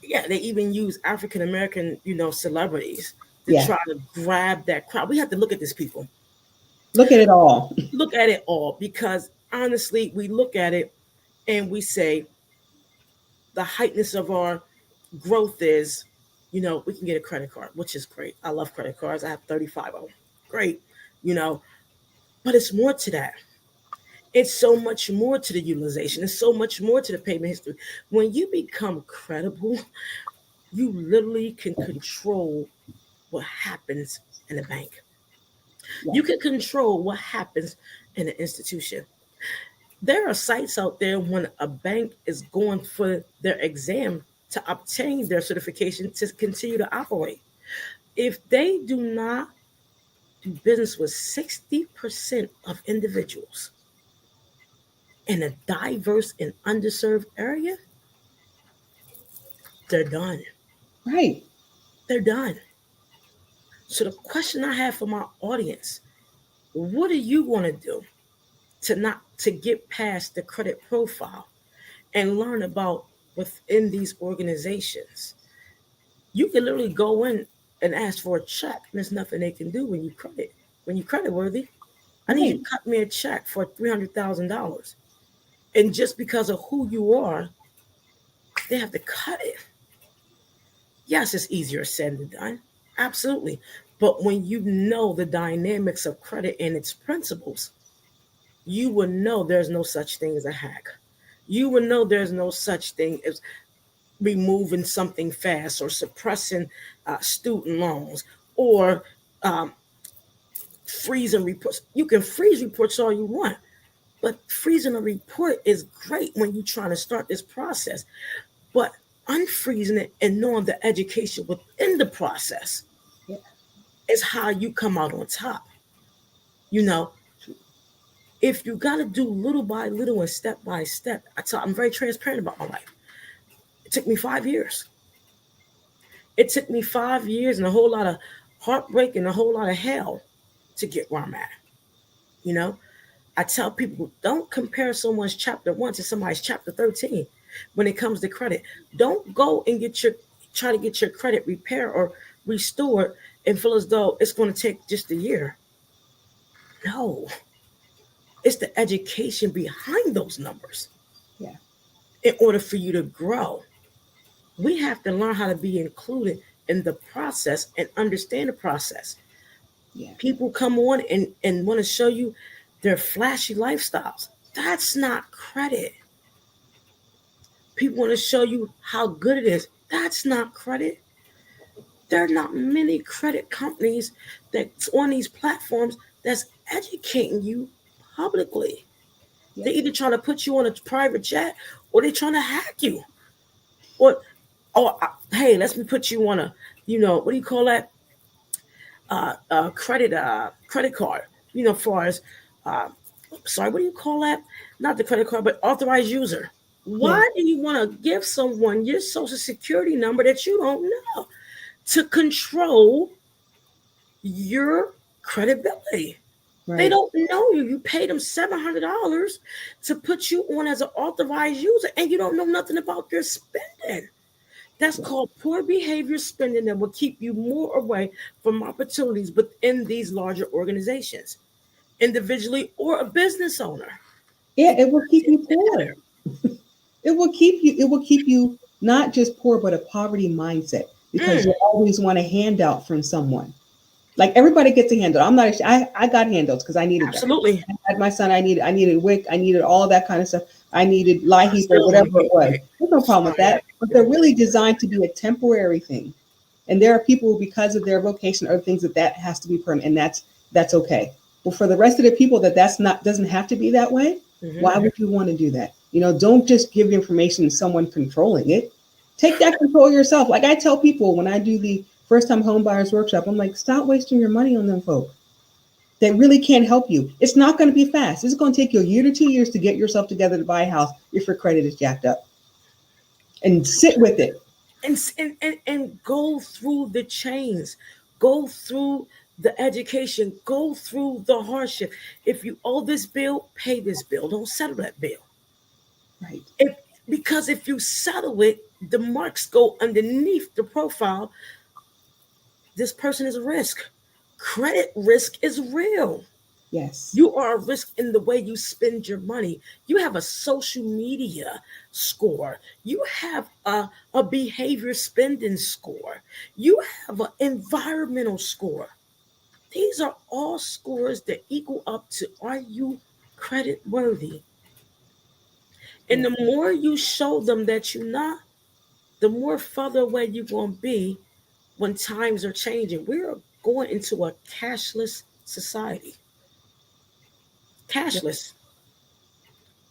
Yeah, they even use African American, celebrities to Yeah, try to grab that crowd. We have to look at these people. look at it all. Look at it all because honestly, we look at it and we say the heightness of our growth is, we can get a credit card, which is great. I love credit cards. I have 35 of them. Great, you know, but it's more to that. It's so much more to the utilization. It's so much more to the payment history. When you become credible, you literally can control what happens in a bank. Yeah, You can control what happens in an institution. There are sites out there when a bank is going for their exam to obtain their certification to continue to operate. If they do not do business with 60% of individuals in a diverse and underserved area, they're done. right. They're done. So the question I have for my audience, what are you going to do to get past the credit profile and learn about within these organizations? You can literally go in and ask for a check, and there's nothing they can do when you credit worthy. I need you Right. to cut me a check for $300,000, and just because of who you are, they have to cut it. Yes, it's easier said than done, absolutely. But when you know the dynamics of credit and its principles, you will know there's no such thing as a hack. You will know there's no such thing as removing something fast or suppressing student loans or um, freezing reports. You can freeze reports all you want, but freezing a report is great when you're trying to start this process. But unfreezing it and knowing the education within the process Yeah. is how you come out on top. You know, if you got to do little by little and step by step, I'm very transparent about my life. It took me 5 years. It took me 5 years and a whole lot of heartbreak and a whole lot of hell to get where I'm at. You know, I tell people don't compare someone's chapter 1 to somebody's chapter 13 when it comes to credit. Don't go and try to get your credit repaired or restored and feel as though it's going to take just a year. No, it's the education behind those numbers Yeah. in order for you to grow. We have to learn how to be included in the process and understand the process. Yeah. People come on and want to show you their flashy lifestyles. That's not credit. People want to show you how good it is. That's not credit. there are not many credit companies that's on these platforms that's educating you publicly. Yep. They're either trying to put you on a private jet or they're trying to hack you. Or, hey, let me put you on a, what do you call that? Credit card. Far as, uh, sorry, what do you call that? Not the credit card, but authorized user. Yeah. Why do you want to give someone your social security number that you don't know to control your credibility? Right. They don't know you. You paid them $700 to put you on as an authorized user, and you don't know nothing about your spending. That's called poor behavior spending that will keep you more away from opportunities within these larger organizations, individually or a business owner. Yeah, it will keep you poor. It will keep you not just poor, but a poverty mindset because you always want a handout from someone. Like everybody gets a handout. I'm not. I got handouts because I needed Absolutely. that. I had my son. I needed WIC. I needed all that kind of stuff. I needed LIHEAP or whatever it was. There's no problem with that. But they're really designed to be a temporary thing. And there are people because of their vocation or things that has to be permanent, and that's okay. But for the rest of the people that's not doesn't have to be that way. Why would you want to do that? Don't just give information to someone controlling it. Take that control yourself. Like I tell people when I do the first time home buyers workshop, I'm like, stop wasting your money on them folk. They really can't help you. It's not going to be fast. It's going to take you a year to 2 years to get yourself together to buy a house if your credit is jacked up. And sit with it. And go through the chains. Go through the education. Go through the hardship. If you owe this bill, pay this bill. Don't settle that bill. Right. Because if you settle it, the marks go underneath the profile. This person is a risk. Credit risk is real. Yes. You are a risk in the way you spend your money. You have a social media score. You have a behavior spending score. You have an environmental score. These are all scores that equal up to, are you credit worthy? And the more you show them that you're not, the more further away you're going to be when times are changing. We're going into a cashless society. Cashless.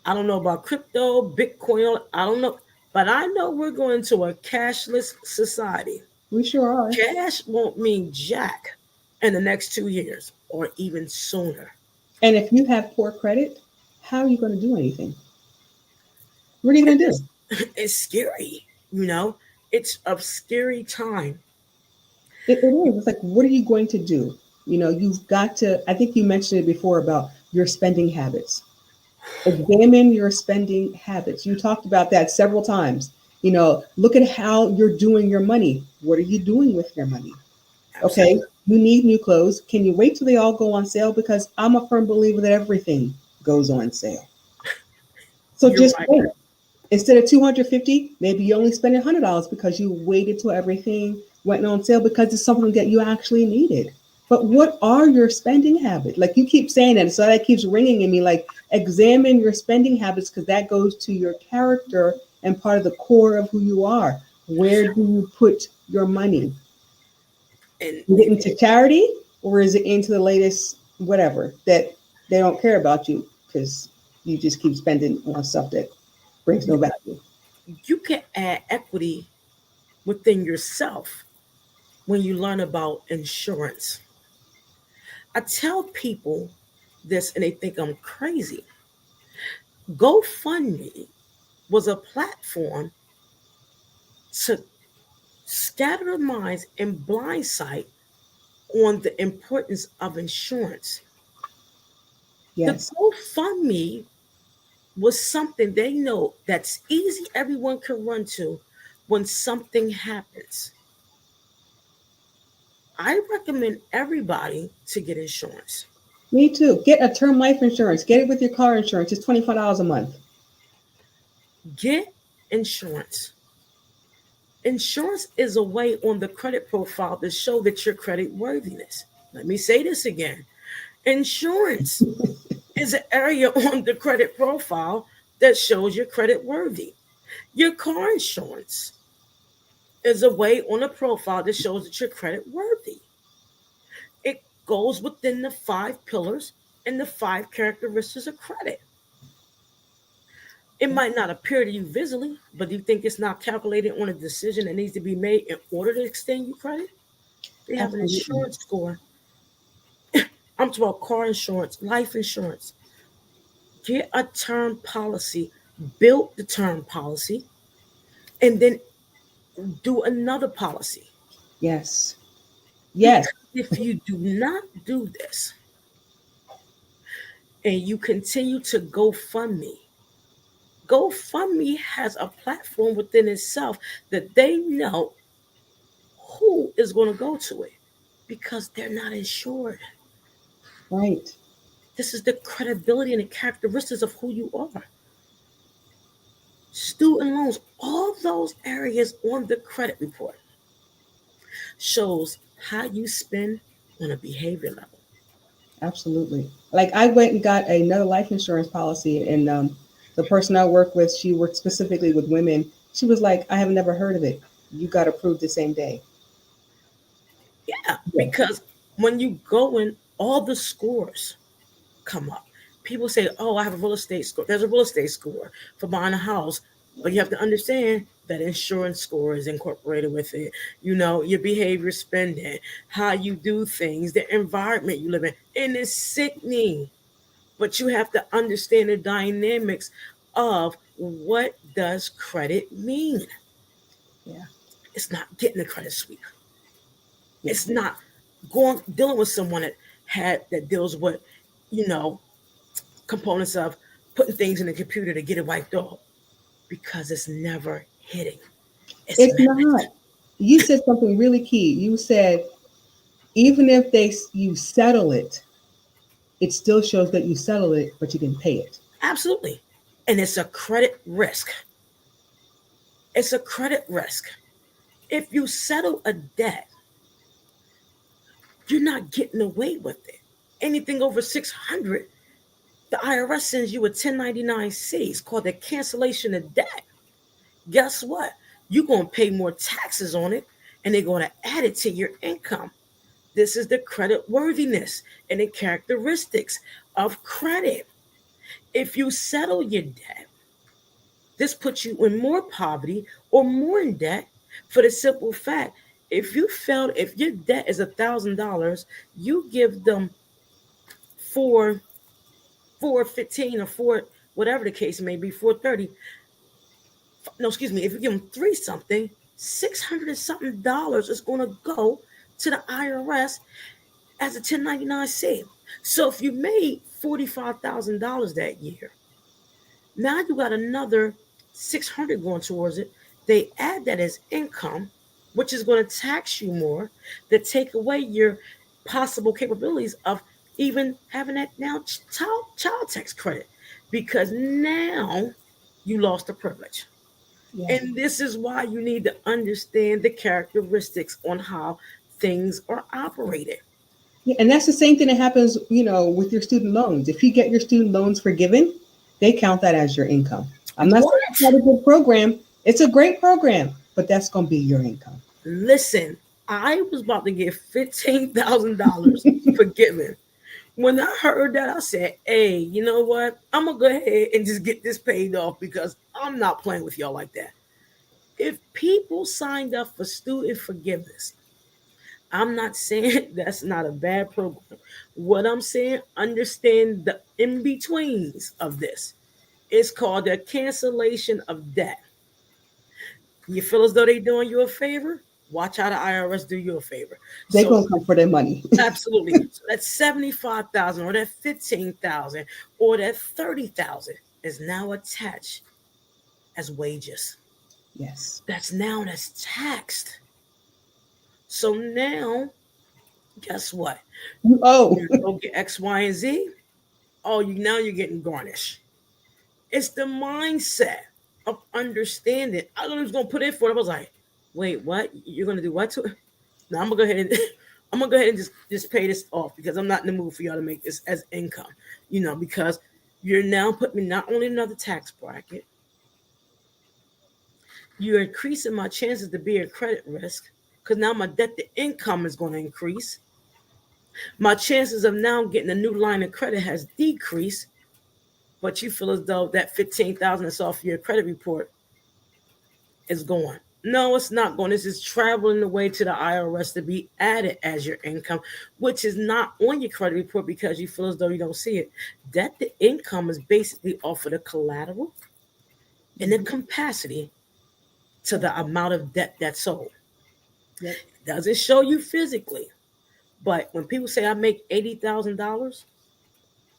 I don't know about crypto, Bitcoin, I don't know. But I know we're going to a cashless society. We sure are. Cash won't mean jack in the next 2 years or even sooner. And if you have poor credit, how are you going to do anything? What are you going to do? It's scary, It's a scary time. It is. It's like, what are you going to do? You've got to, I think you mentioned it before about your spending habits. Examine your spending habits. You talked about that several times. Look at how you're doing your money. What are you doing with your money? Absolutely. Okay, you need new clothes. Can you wait till they all go on sale? Because I'm a firm believer that everything goes on sale. So You're just right. wait. Instead of $250, maybe you only spend $100 because you waited till everything went on sale because it's something that you actually needed. But what are your spending habits? Like you keep saying that, so that keeps ringing in me. Like examine your spending habits because that goes to your character and part of the core of who you are. Where do you put your money? Is it into charity or is it into the latest whatever that they don't care about you because you just keep spending on stuff that brings no value? You can add equity within yourself when you learn about insurance. I tell people this and they think I'm crazy. GoFundMe was a platform to scatter the minds and blindside on the importance of insurance. Yes. The GoFundMe was something they know that's easy, everyone can run to when something happens. I recommend everybody to get insurance. Me too. Get a term life insurance. Get it with your car insurance. It's $25 a month. Get insurance. Insurance is a way on the credit profile to show that your credit worthiness. Let me say this again. Insurance is an area on the credit profile that shows your credit worthy. Your car insurance. is a way on a profile that shows that you're credit worthy. It goes within the 5 pillars and the 5 characteristics of credit. It might not appear to you visibly, but do you think it's not calculated on a decision that needs to be made in order to extend you credit? They have an Absolutely. insurance score. I'm talking about car insurance, life insurance. Get a term policy, build the term policy, and then do another policy. Yes. Because Yes. if you do not do this and you continue to GoFundMe has a platform within itself that they know who is going to go to it because they're not insured. Right. This is the credibility and the characteristics of who you are. Student loans, all those areas on the credit report shows how you spend on a behavior level. Absolutely. Like I went and got another life insurance policy, and the person I work with, she worked specifically with women. She was like, "I have never heard of it. You got approved the same day." Yeah, Yeah. because when you go in, all the scores come up. People say, "Oh, I have a real estate score." There's a real estate score for buying a house, but you have to understand that insurance score is incorporated with it. You know, your behavior, spending, how you do things, the environment you live in, and it's sickening. But you have to understand the dynamics of what does credit mean. Yeah. It's not getting a credit sweep. Yeah. It's not going dealing with someone that deals with, you know, components of putting things in the computer to get it wiped off because it's never hitting. It's It's managed. not. You said something really key. You said even if you settle it, it still shows that you settled it, but you didn't pay it. Absolutely. And it's a credit risk. It's a credit risk. If you settle a debt, you're not getting away with it. Anything over 600, the IRS sends you a 1099-C. It's called the cancellation of debt. Guess what? You're going to pay more taxes on it and they're going to add it to your income. This is the credit worthiness and the characteristics of credit. If you settle your debt, this puts you in more poverty or more in debt for the simple fact if your debt is $1,000, you give them 415 or four, whatever the case may be, 430. No, excuse me, if you give them three something, 600 and something dollars is going to go to the IRS as a 1099-C. So if you made $45,000 that year, now you got another 600 going towards it. They add that as income, which is going to tax you more, that take away your possible capabilities of even having that now child tax credit because now you lost the privilege. Yeah. And this is why you need to understand the characteristics on how things are operated. Yeah, and that's the same thing that happens, with your student loans. If you get your student loans forgiven, they count that as your income. I'm not saying it's What? not a good program. It's a great program, but that's going to be your income. Listen, I was about to get $15,000 forgiven. When I heard that, I said, "Hey, you know what? I'm gonna go ahead and just get this paid off because I'm not playing with y'all like that." If people signed up for student forgiveness, I'm not saying that's not a bad program. What I'm saying, understand the in betweens of this. It's called the cancellation of debt. You feel as though they're doing you a favor? Watch how the IRS do you a favor. They're So going to come for their money. absolutely. So that 75,000 or that 15,000 or that 30,000 is now attached as wages. Yes. That's taxed. So now, guess what? Oh, You go get X, Y, and Z. Oh, you're getting garnished. It's the mindset of understanding. I was gonna put in for it. I was like, wait, what? You're gonna do what to it? No, I'm gonna go ahead and I'm gonna go ahead and just pay this off because I'm not in the mood for y'all to make this as income. Because you're now putting me not only in another tax bracket, You're increasing my chances to be a credit risk because now my debt to income is going to increase. My chances of now getting a new line of credit has decreased, but you feel as though that 15,000 that's off your credit report is gone. No, it's not going. This is traveling away to the IRS to be added as your income, which is not on your credit report because you feel as though you don't see it. Debt to income is basically off of the collateral and the capacity to the amount of debt that's sold. Yep. It doesn't show you physically, but when people say I make $80,000,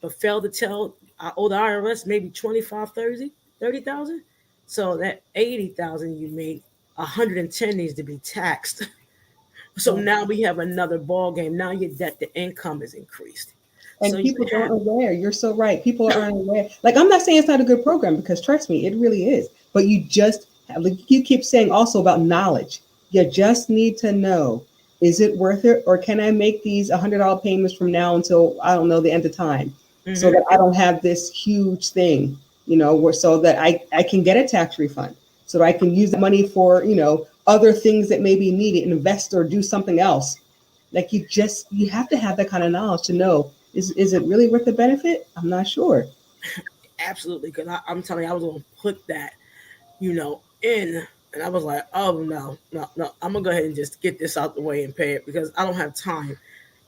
but fail to tell I owe the IRS maybe 25, 30,000. So that 80,000 you made, 110 needs to be taxed. So now we have another ball game. Now your debt to income is increased. And So people aren't aware. You're so right. People aren't aware. Like, I'm not saying it's not a good program, because trust me, it really is. But you just have, like you keep saying also about knowledge. You just need to know, is it worth it? Or can I make these $100 payments from now until, I don't know, the end of time? So that I don't have this huge thing, so that I can get a tax refund, so that I can use the money for, other things that may be needed, invest or do something else. Like, you have to have that kind of knowledge to know, is it really worth the benefit? I'm not sure. Absolutely. Because I'm telling you, I was going to put that, in, and I was like, oh, no, I'm going to go ahead and just get this out the way and pay it because I don't have time.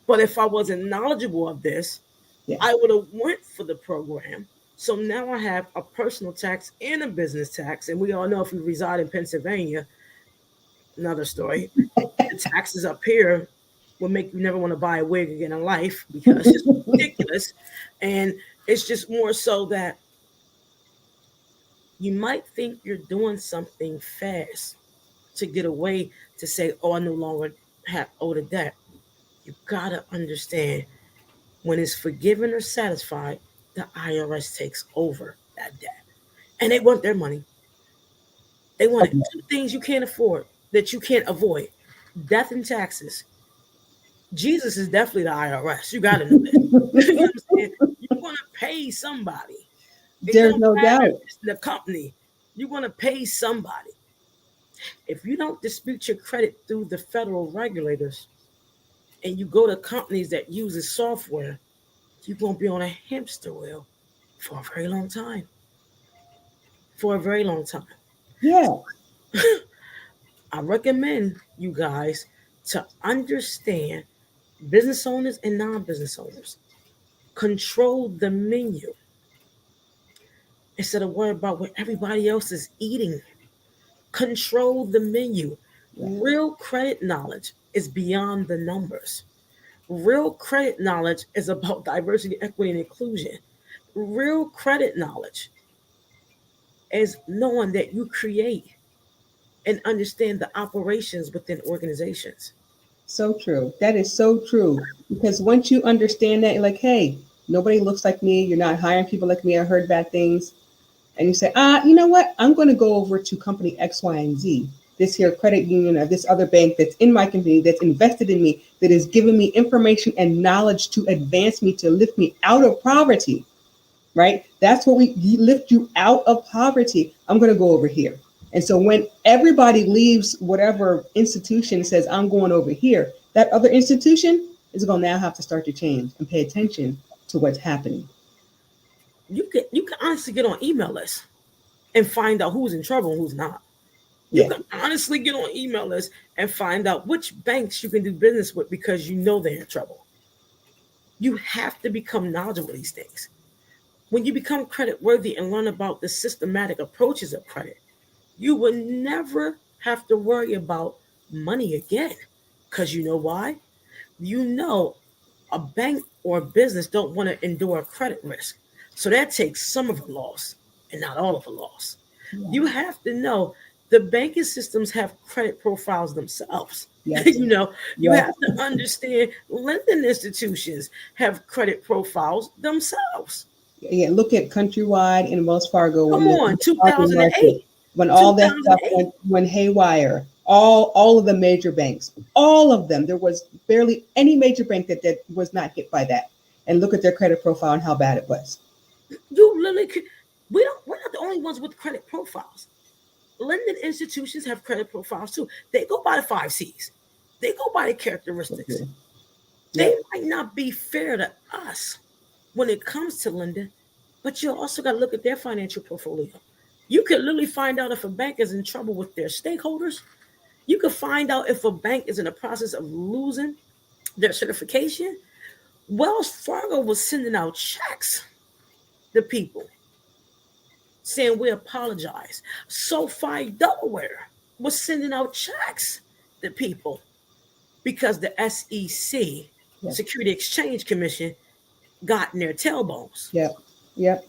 But if I wasn't knowledgeable of this, Yeah. I would have went for the program. So now I have a personal tax and a business tax. And we all know if you reside in Pennsylvania, another story, the taxes up here will make you never want to buy a wig again in life because it's ridiculous. And it's just more so that you might think you're doing something fast to get away to say, oh, I no longer owe the debt. You got to understand, when it's forgiven or satisfied, the IRS takes over that debt. And they want their money. They want it. Two things you can't afford that you can't avoid: death and taxes. Jesus is definitely the IRS. You got to know that. You know what I'm saying? You want to pay somebody. There's no doubt. The company. You want to pay somebody. If you don't dispute your credit through the federal regulators and you go to companies that uses software, you're going to be on a hamster wheel for a very long time. For a very long time. Yeah. I recommend you guys to understand, business owners and non-business owners, control the menu instead of worrying about what everybody else is eating. Control the menu. Real credit knowledge is beyond the numbers. Real credit knowledge is about diversity, equity, and inclusion. Real credit knowledge is knowing that you create and understand the operations within organizations. So true. That is so true. Because once you understand that, you're like, hey, nobody looks like me. You're not hiring people like me. I heard bad things. And you say, you know what? I'm going to go over to company X, Y, and Z. This here credit union or this other bank that's in my company, that's invested in me, that is giving me information and knowledge to advance me, to lift me out of poverty, right? That's what we lift you out of poverty. I'm going to go over here. And so when everybody leaves whatever institution and says, I'm going over here, that other institution is going to now have to start to change and pay attention to what's happening. You can honestly get on email lists and find out who's in trouble and who's not. You can honestly get on email lists and find out which banks you can do business with because you know they're in trouble. You have to become knowledgeable of these things. When you become credit worthy and learn about the systematic approaches of credit, you will never have to worry about money again. Because you know why? You know a bank or a business don't want to endure a credit risk. So that takes some of the loss and not all of the loss. Yeah. You have to know the banking systems have credit profiles themselves. Yes. You have to understand lending institutions have credit profiles themselves. Yeah, look at Countrywide and Wells Fargo. Come on, 2008. When all that stuff went haywire, all of the major banks, all of them, there was barely any major bank that was not hit by that. And look at their credit profile and how bad it was. You literally could, we're not the only ones with credit profiles. lending institutions have credit profiles too. They go by the 5 C's. They go by the characteristics. Okay. They Yep. might not be fair to us when it comes to lending, but you also got to look at their financial portfolio. You could literally find out if a bank is in trouble with their stakeholders. You could find out if a bank is in the process of losing their certification. Wells Fargo was sending out checks to people saying we apologize. SoFi Delaware was sending out checks to people because the SEC, Yep. Security Exchange Commission, got in their tailbones. Yep. Yep.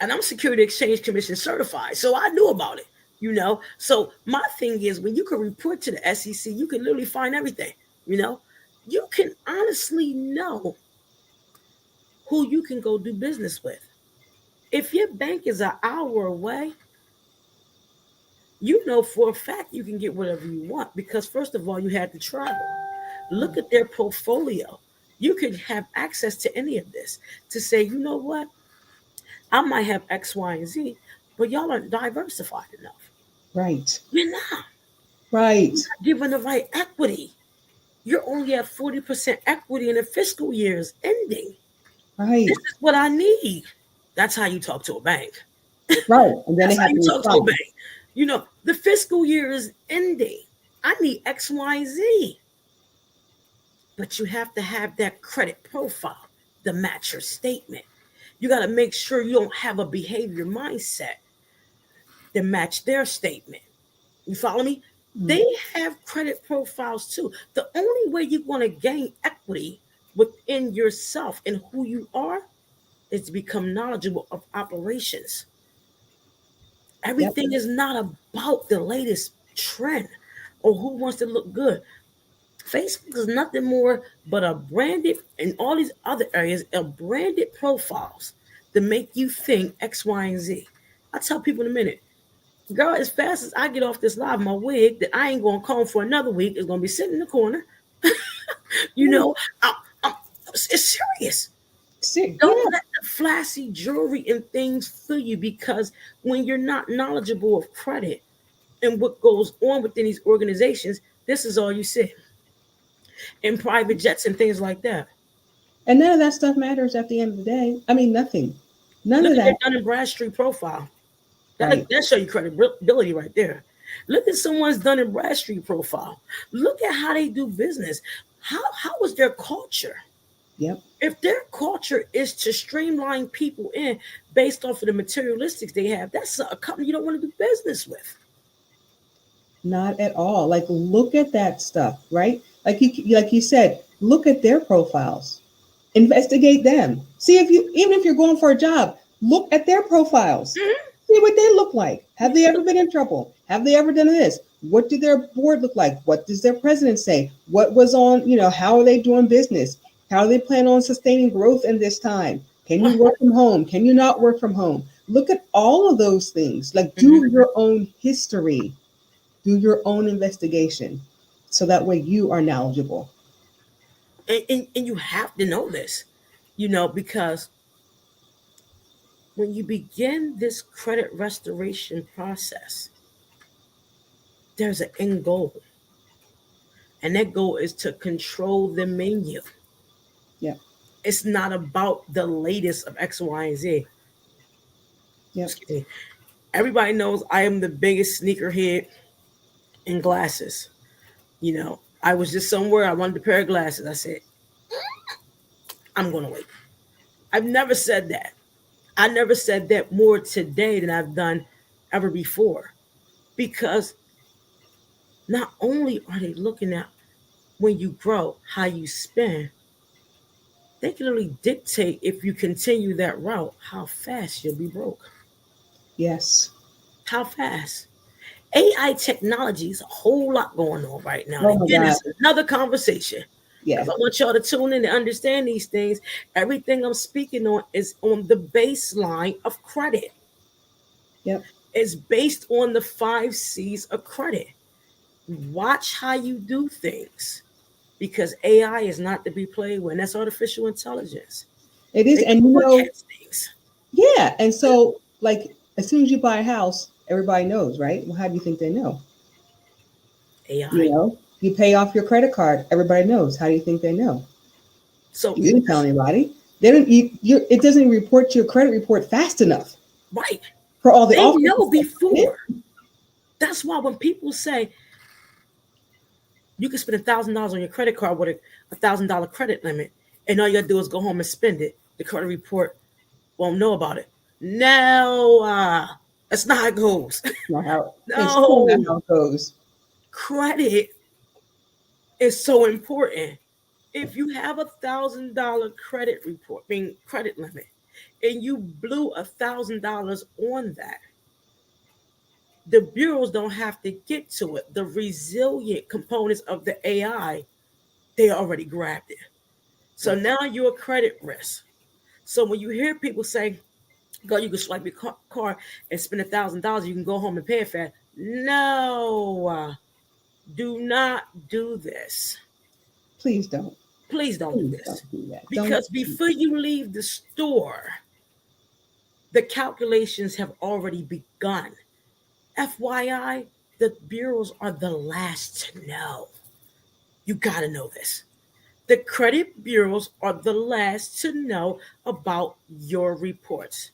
And I'm Security Exchange Commission certified, so I knew about it, you know. So my thing is, when you can report to the SEC, you can literally find everything, you know. You can honestly know who you can go do business with. If your bank is an hour away, you know for a fact you can get whatever you want because, first of all, you had to travel. Look at their portfolio. You could have access to any of this to say, you know what? I might have X, Y, and Z, but y'all aren't diversified enough. Right. You're not. Right. You're not given the right equity. You're only at 40% equity in the fiscal year is ending. Right. This is what I need. That's how you talk to a bank. Right. And then That's they how have you to talk to a respond. bank. You know, the fiscal year is ending. I need X, Y, Z. But you have to have that credit profile to match your statement. You got to make sure you don't have a behavior mindset that match their statement. You follow me? They have credit profiles too. The only way you're going to gain equity within yourself and who you are is to become knowledgeable of operations. Everything is not about the latest trend or who wants to look good. Facebook is nothing more but a branded, and all these other areas are branded profiles to make you think X, Y, and Z. I tell people in a minute, girl, as fast as I get off this live, my wig that I ain't going to comb for another week is going to be sitting in the corner. You know, it's serious. Don't let the flashy jewelry and things fool you, because when you're not knowledgeable of credit and what goes on within these organizations, this is all you see in private jets and things like that. And none of that stuff matters at the end of the day. I mean, nothing. None Look of at that. their Dun & Bradstreet profile. Right. That show you credibility right there. Look at someone's Dun & Bradstreet profile. Look at how they do business. How is their culture? Yep. If their culture is to streamline people in based off of the materialistics they have, that's a company you don't want to do business with. Not at all. Like, look at that stuff, right? Like you said, look at their profiles, investigate them. See if you, even if you're going for a job, look at their profiles. Mm-hmm. See what they look like. Have they ever been in trouble? Have they ever done this? What did their board look like? What does their president say? What was on, how are they doing business? How do they plan on sustaining growth in this time? Can you work from home? Can you not work from home? Look at all of those things. Like, do your own history. Do your own investigation, so that way you are knowledgeable. And you have to know this, because when you begin this credit restoration process, there's an end goal. And that goal is to control the menu. Yeah. It's not about the latest of X, Y, and Z. Yeah. Everybody knows I am the biggest sneakerhead in glasses. I was just somewhere, I wanted a pair of glasses. I said, I'm going to wait. I've never said that. I never said that more today than I've done ever before. Because not only are they looking at when you grow, how you spend, they can really dictate, if you continue that route, how fast you'll be broke. Yes. How fast? AI technology is a whole lot going on right now. Oh, Again, it's another conversation. Yeah. If I want y'all to tune in and understand these things, everything I'm speaking on is on the baseline of credit. Yep. It's based on the 5 C's of credit. Watch how you do things, because AI is not to be played with. And that's artificial intelligence. It is. They And things. yeah. And so, like, as soon as you buy a house, Everybody knows, right? Well, how do you think they know? You AI. know, you pay off your credit card. Everybody knows. How do you think they know? So You didn't tell anybody. They don't. It doesn't report your credit report fast enough right, for all the they offers. know before. That's why when people say you can spend $1,000 on your credit card with a $1,000 credit limit, and all you gotta do is go home and spend it, the credit report won't know about it. No, that's not how it goes. Not how. It's still not No, how it goes. credit is so important. If you have $1,000 credit report, being credit limit, and you blew $1,000 on that, the bureaus don't have to get to it. The resilient components of the AI, they already grabbed it. So now you're a credit risk. So when you hear people say, "Go, you can swipe your card and spend $1,000, you can go home and pay it fast." No, do not do this. Please don't. Please don't do Please this, don't do that. because before you leave the store, the calculations have already begun. FYI, the bureaus are the last to know. You got to know this. The credit bureaus are the last to know about your reports.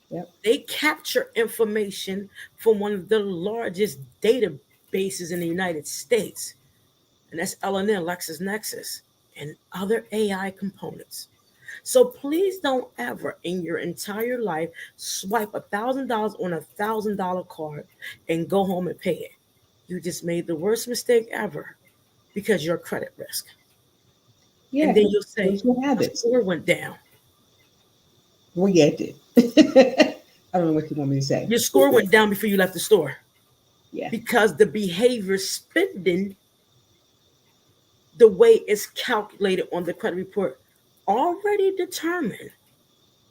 Yep. They capture information from one of the largest databases in the United States, and that's LNN, LexisNexis, and other AI components. So please don't ever in your entire life swipe $1,000 on $1,000 card and go home and pay it. You just made the worst mistake ever because you're a credit risk. Yeah. And then you'll say, Those your "My habits. score went down." Well, yeah, it did. I don't know what you want me to say. Your score went down before you left the store Yeah. because the behavior spending, the way it's calculated on the credit report, already determined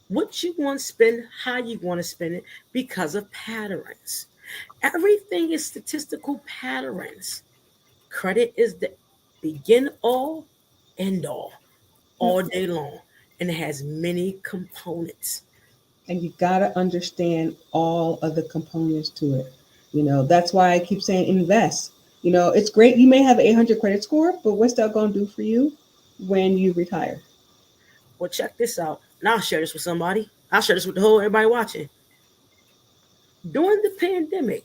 what you want to spend, how you want to spend it, because of patterns. Everything is statistical patterns. Credit is the begin all, end all day long, and it has many components. And you got to understand all of the components to it. That's why I keep saying invest. It's great. You may have an 800 credit score, but what's that going to do for you when you retire? Well, check this out. And I'll share this with somebody. I'll share this with the whole everybody watching. During the pandemic,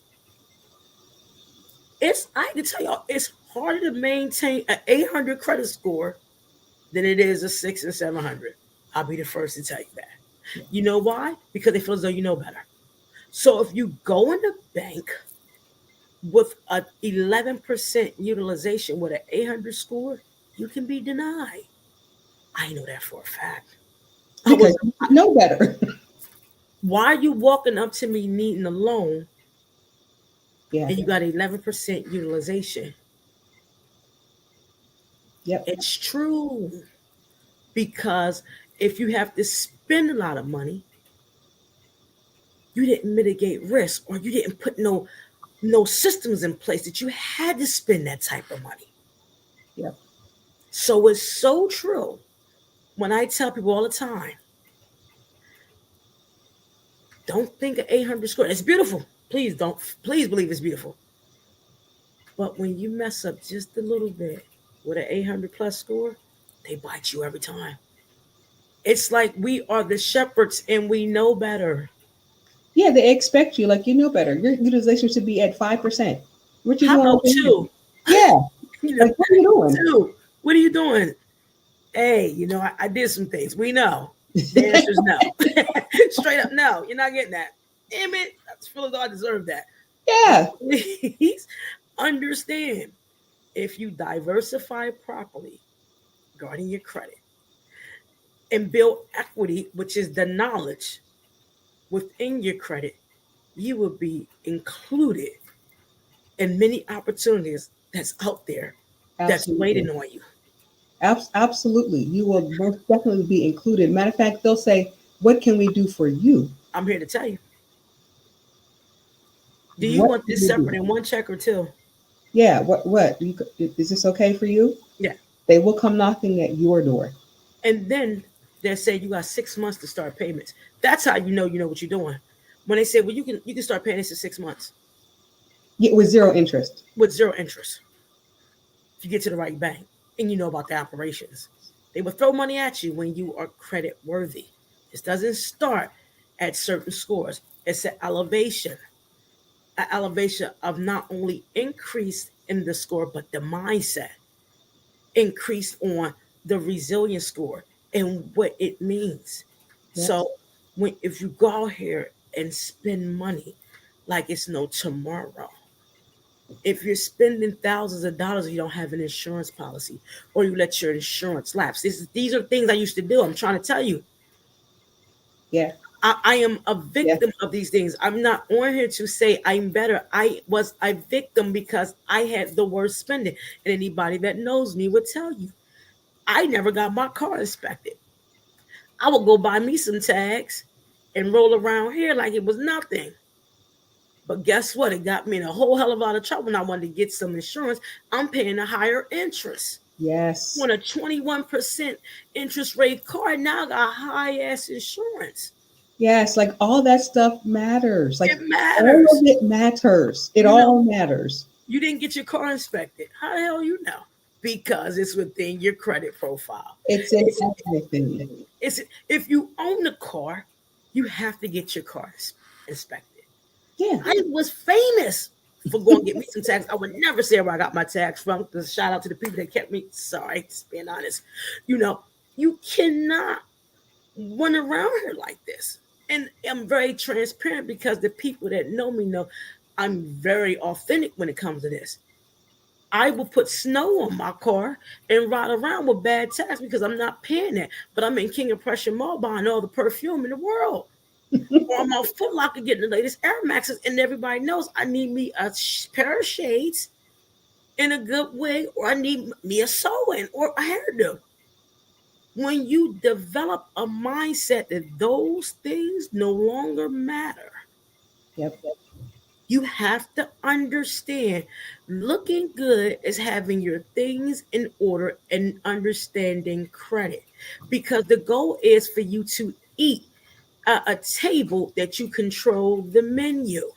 I can tell y'all, it's harder to maintain an 800 credit score than it is a 6 and 700. I'll be the first to tell you that. Yeah. You know why? Because they feel as though you know better. So if you go in the bank with an 11% utilization with an 800 score, you can be denied. I know that for a fact. Because you know better. Why are you walking up to me needing a loan? Yeah. And you got 11% utilization? Yep. It's true. Because if you have to spend a lot of money, you didn't mitigate risk, or you didn't put no systems in place that you had to spend that type of money. Yep. So it's so true when I tell people all the time, don't think of 800 score. It's beautiful. Please believe it's beautiful. But when you mess up just a little bit with an 800 plus score, they bite you every time. It's like we are the shepherds and we know better. Yeah, they expect you like you know better. Your utilization should be at 5%. What you How doing? about two? Yeah. Like, what are you doing? Two. What are you doing? Hey, I did some things. We know. The answer is no. Straight up, no. You're not getting that. Damn it. I feel as though I deserve that. Yeah. Please understand, if you diversify properly regarding your credit and build equity, which is the knowledge within your credit, you will be included in many opportunities that's out there that's waiting on you. Absolutely. You will most definitely be included. Matter of fact, they'll say, what can we do for you? I'm here to tell you. Do you want this separate in one check or two? Yeah. What? Is this okay for you? Yeah. They will come knocking at your door. And then they'll say you got 6 months to start payments. That's how you know what you're doing. when they say, well, you can start paying this in 6 months Yeah, with zero interest. with zero interest. If you get to the right bank and you know about the operations, they will throw money at you when you are credit worthy. This doesn't start at certain scores. It's an elevation of not only increase in the score, but the mindset increased on the resilience score and what it means. Yes. So if you go out here and spend money like it's no tomorrow, if you're spending thousands of dollars and you don't have an insurance policy, or you let your insurance lapse, these are things I used to do. I'm trying to tell you. Yeah. I am a victim of these things. I'm not on here to say I'm better. I was a victim because I had the worst spending. And anybody that knows me would tell you, I never got my car inspected. I would go buy me some tags and roll around here like it was nothing. But guess what? It got me in a whole hell of a lot of trouble when I wanted to get some insurance. I'm paying a higher interest. Yes. On a 21% interest rate car, now I got high ass insurance. Yes, like all that stuff matters. Like it matters. All of it matters. It all matters. You didn't get your car inspected. How the hell you know? Because it's within your credit profile. It's in everything. It's if you own a car, you have to get your car inspected. Yeah. I was famous for going to get me some tags. I would never say where I got my tags from. Shout out to the people that kept me. Sorry, just being honest. You cannot run around here like this. And I'm very transparent because the people that know me know I'm very authentic when it comes to this. I will put snow on my car and ride around with bad tags because I'm not paying that. But I'm in King of Prussia Mall buying all the perfume in the world. Or I'm out Foot Locker getting the latest Air Maxes, and everybody knows I need me a pair of shades in a good way, or I need me a sew-in or a hairdo. When you develop a mindset that those things no longer matter, you have to understand looking good is having your things in order and understanding credit. Because the goal is for you to eat a table that you control the menu.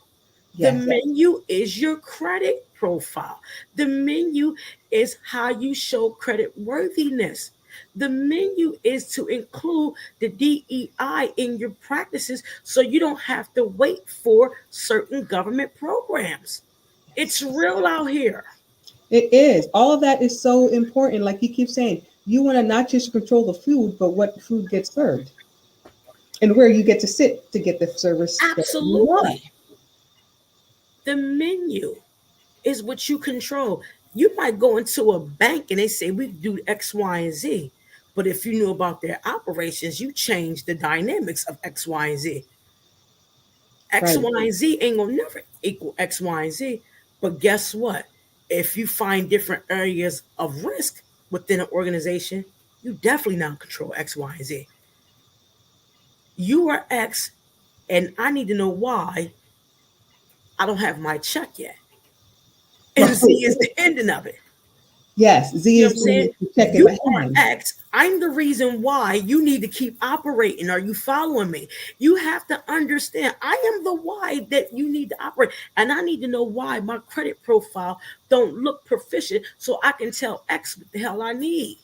The menu is your credit profile. The menu is how you show credit worthiness. The menu is to include the DEI in your practices so you don't have to wait for certain government programs. It's real out here. It is. All of that is so important. Like you keep saying, you want to not just control the food, but what food gets served and where you get to sit to get the service. Absolutely. The menu is what you control. You might go into a bank and they say we do X, Y, and Z. But if you knew about their operations, you change the dynamics of X, Y, and Z. X, Y, and Z ain't gonna never equal X, Y, and Z. But guess what? If you find different areas of risk within an organization, you definitely now control X, Y, and Z. You are X, and I need to know why I don't have my check yet. And Z is the ending of it. Yes, Z You know is the check in you my are hand. X. I'm the reason why you need to keep operating. Are you following me? You have to understand I am the why that you need to operate. And I need to know why my credit profile don't look proficient so I can tell X what the hell I need.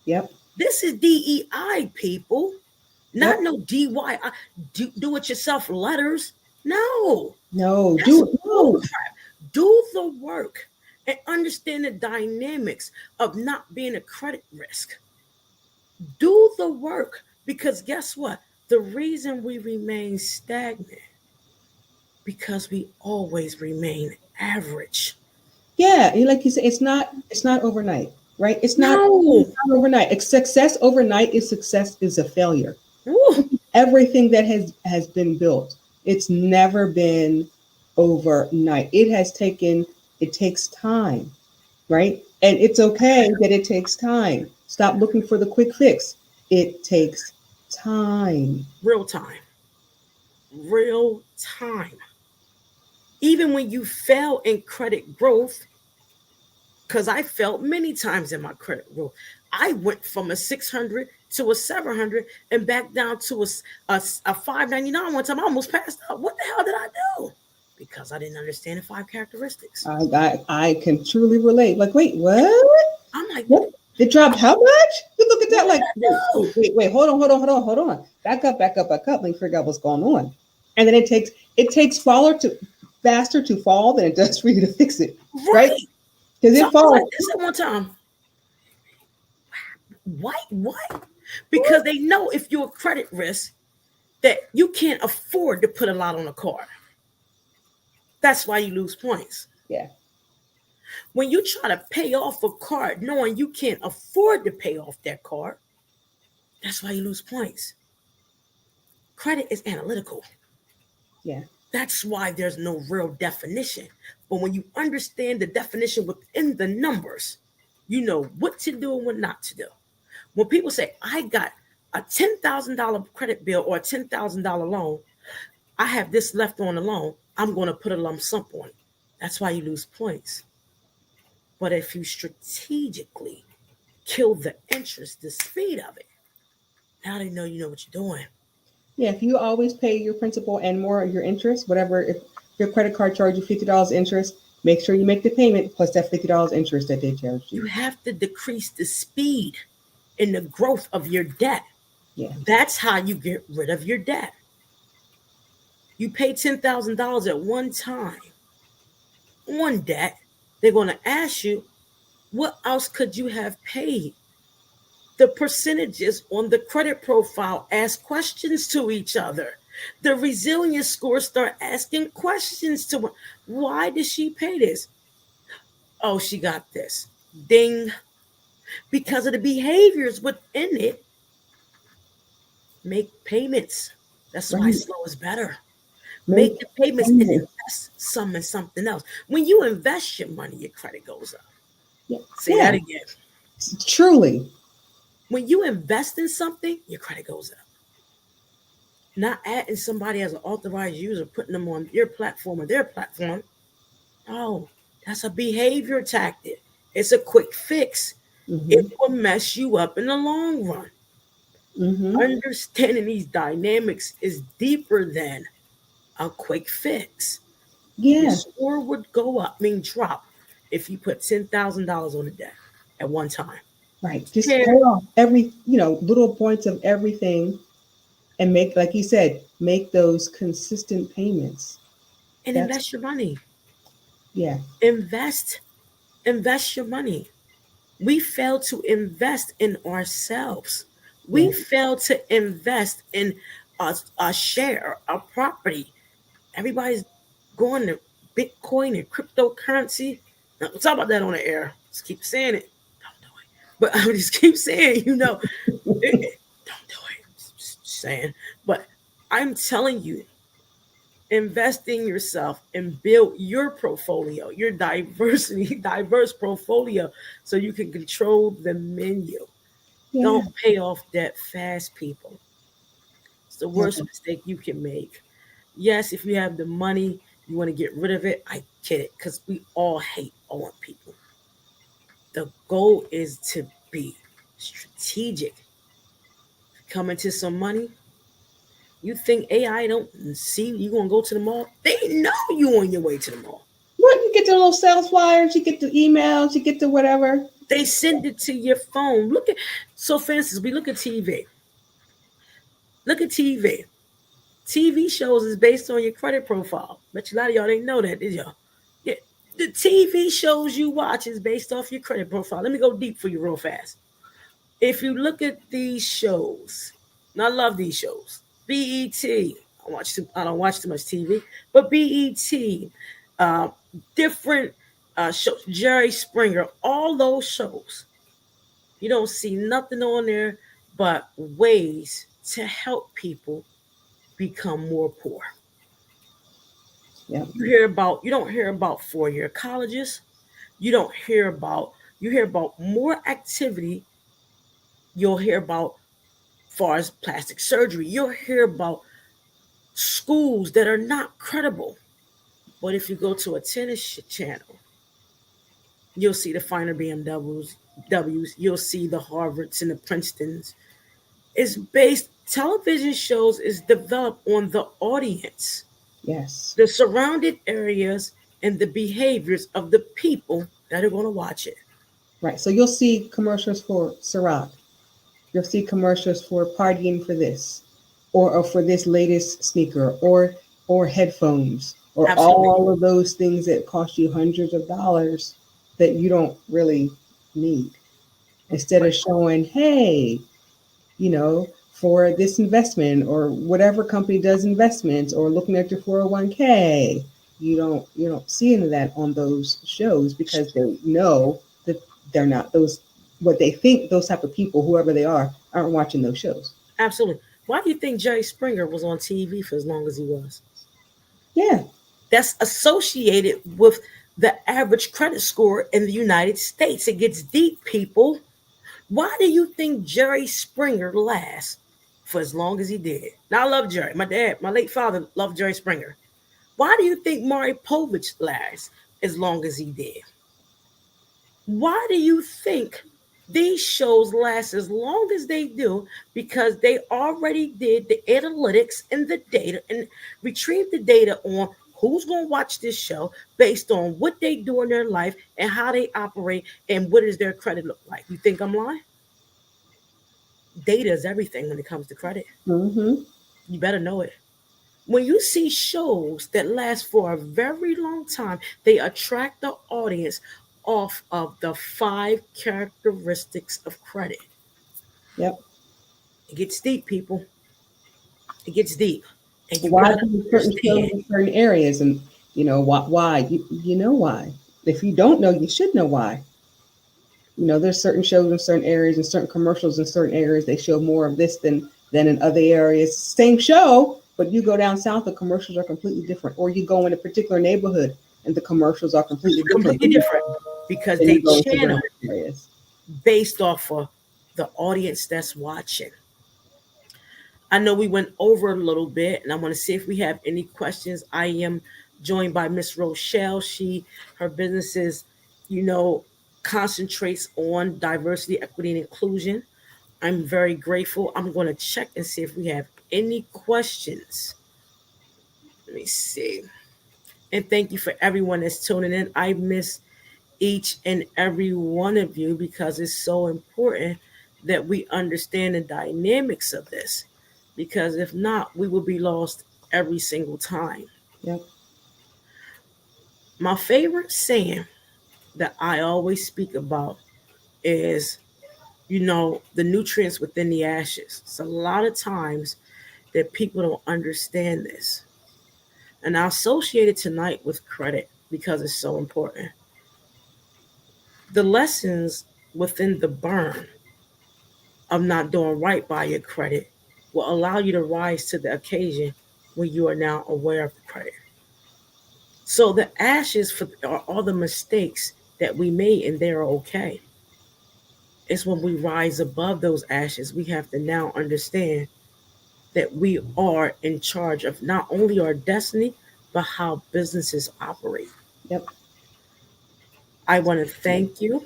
Yep. This is DEI, people. Not no DY. Do it yourself letters. No. No. Do the work and understand the dynamics of not being a credit risk. Do the work because guess what? The reason we remain stagnant because we always remain average. Yeah, like you said, it's not overnight, right? It's not overnight. Success overnight is a failure. Ooh. Everything that has been built, it's never been overnight. It takes time, right? And it's okay that it takes time. Stop looking for the quick fix. It takes time. Real time. Even when you fail in credit growth, because I failed many times in my credit growth, I went from a 600 to a 700 and back down to a 599 one time. I almost passed out. What the hell did I do? Because I didn't understand the 5 characteristics. I can truly relate. Like, wait, what? I'm like, What? It dropped how much? You look at that like, no. wait, hold on. Back up. Let me figure out what's going on. And then it takes faster to fall than it does for you to fix it. Right? Because So it falls. like this at one time. What? Because they know if you're a credit risk that you can't afford to put a lot on a card. That's why you lose points. Yeah. When you try to pay off a card knowing you can't afford to pay off that card, that's why you lose points. Credit is analytical. Yeah. That's why there's no real definition. But when you understand the definition within the numbers, you know what to do and what not to do. When people say, I got a $10,000 credit bill or a $10,000 loan, I have this left on the loan, I'm going to put a lump sum on it. That's why you lose points. But if you strategically kill the interest, the speed of it, now they know you know what you're doing. Yeah, if you always pay your principal and more of your interest, whatever, if your credit card charges you $50 interest, make sure you make the payment plus that $50 interest that they charge you. You have to decrease the speed in the growth of your debt. Yeah. That's how you get rid of your debt. You pay $10,000 at one time on debt. They're going to ask you, what else could you have paid? The percentages on the credit profile ask questions to each other. The resilience scores start asking questions to, why did she pay this? Oh, she got this. Ding. Because of the behaviors within it, make payments. That's why slow is better. Make the payments and invest some in something else. When you invest your money, your credit goes up. Yeah. Say that again. Truly. When you invest in something, your credit goes up. Not adding somebody as an authorized user, putting them on your platform or their platform. No, that's a behavior tactic. It's a quick fix. Mm-hmm. It will mess you up in the long run. Mm-hmm. Understanding these dynamics is deeper than a quick fix. Yeah. Your score would go up, drop, if you put $10,000 on the debt at one time. Right. Just pay off every, little points of everything and make, like you said, make those consistent payments. And invest your money. Yeah. Invest your money. We fail to invest in ourselves. We fail to invest in a share, a property. Everybody's going to Bitcoin and cryptocurrency. Now, we'll talk about that on the air. Just keep saying it. Don't do it. But I just keep saying, don't do it. Just saying. But I'm telling you, invest in yourself and build your portfolio, your diverse portfolio, so you can control the menu. Yeah. Don't pay off debt fast, people. It's the worst mistake you can make. Yes, if you have the money, you want to get rid of it. I get it, because we all hate owing people. The goal is to be strategic. Come into some money. You think AI don't see you going to go to the mall? They know you on your way to the mall. What? You get the little sales flyers, you get the emails, you get the whatever. They send it to your phone. So for instance, we look at TV. Look at TV. TV shows is based on your credit profile. Bet you a lot of y'all didn't know that, did y'all? Yeah. The TV shows you watch is based off your credit profile. Let me go deep for you real fast. If you look at these shows, and I love these shows. BET. I don't watch too much TV, but BET, different shows, Jerry Springer, all those shows, you don't see nothing on there but ways to help people become more poor. Yeah. You don't hear about 4-year colleges. You hear about more activity. You'll hear about far as plastic surgery. You'll hear about schools that are not credible. But if you go to a tennis channel, you'll see the finer BMWs, you'll see the Harvards and the Princetons. is based, television shows is developed on the audience, Yes. the surrounded areas, and the behaviors of the people that are going to watch it. Right. So you'll see commercials for Ciroc. You'll see commercials for partying for this, or for this latest sneaker, or headphones, or Absolutely. all of those things that cost you hundreds of dollars that you don't really need. Instead of showing, hey, for this investment or whatever company does investments, or looking at your 401k, you don't see any of that on those shows, because they know that they're not those, what they think those type of people, whoever they are, aren't watching those shows. Absolutely. Why do you think Jerry Springer was on TV for as long as he was? Yeah. That's associated with the average credit score in the United States. It gets deep, people. Why do you think Jerry Springer lasts for as long as he did? Now, I love Jerry. My dad, my late father, loved Jerry Springer. Why do you think Maury Povich lasts as long as he did? Why do you think these shows last as long as they do? Because they already did the analytics and the data and retrieved the data on who's going to watch this show based on what they do in their life and how they operate and what does their credit look like. You think I'm lying? Data is everything when it comes to credit. Mm-hmm. You better know it. When you see shows that last for a very long time, they attract the audience off of the 5 characteristics of credit. Yep. It gets deep, people. It gets deep. And you Why gotta do certain shows understand. in certain areas, and why you know why. If you don't know, you should know why. There's certain shows in certain areas and certain commercials in certain areas. They show more of this than in other areas. Same show, but you go down south, the commercials are completely different. Or you go in a particular neighborhood and the commercials are completely different Completely different because than they you go to channel different areas. based off of the audience that's watching. I know we went over a little bit, and I want to see if we have any questions. I am joined by Miss Rochelle. Her business is, you know, concentrates on diversity, equity, and inclusion. I'm very grateful. I'm going to check and see if we have any questions. Let me see. And thank you for everyone that's tuning in. I miss each and every one of you because it's so important that we understand the dynamics of this. Because if not, we will be lost every single time. Yep. My favorite saying that I always speak about is, the nutrients within the ashes. It's a lot of times that people don't understand this. And I associate it tonight with credit because it's so important. The lessons within the burn of not doing right by your credit will allow you to rise to the occasion when you are now aware of the credit. So the ashes are all the mistakes that we made, and they're okay. It's when we rise above those ashes, we have to now understand that we are in charge of not only our destiny, but how businesses operate. Yep. I want to thank you.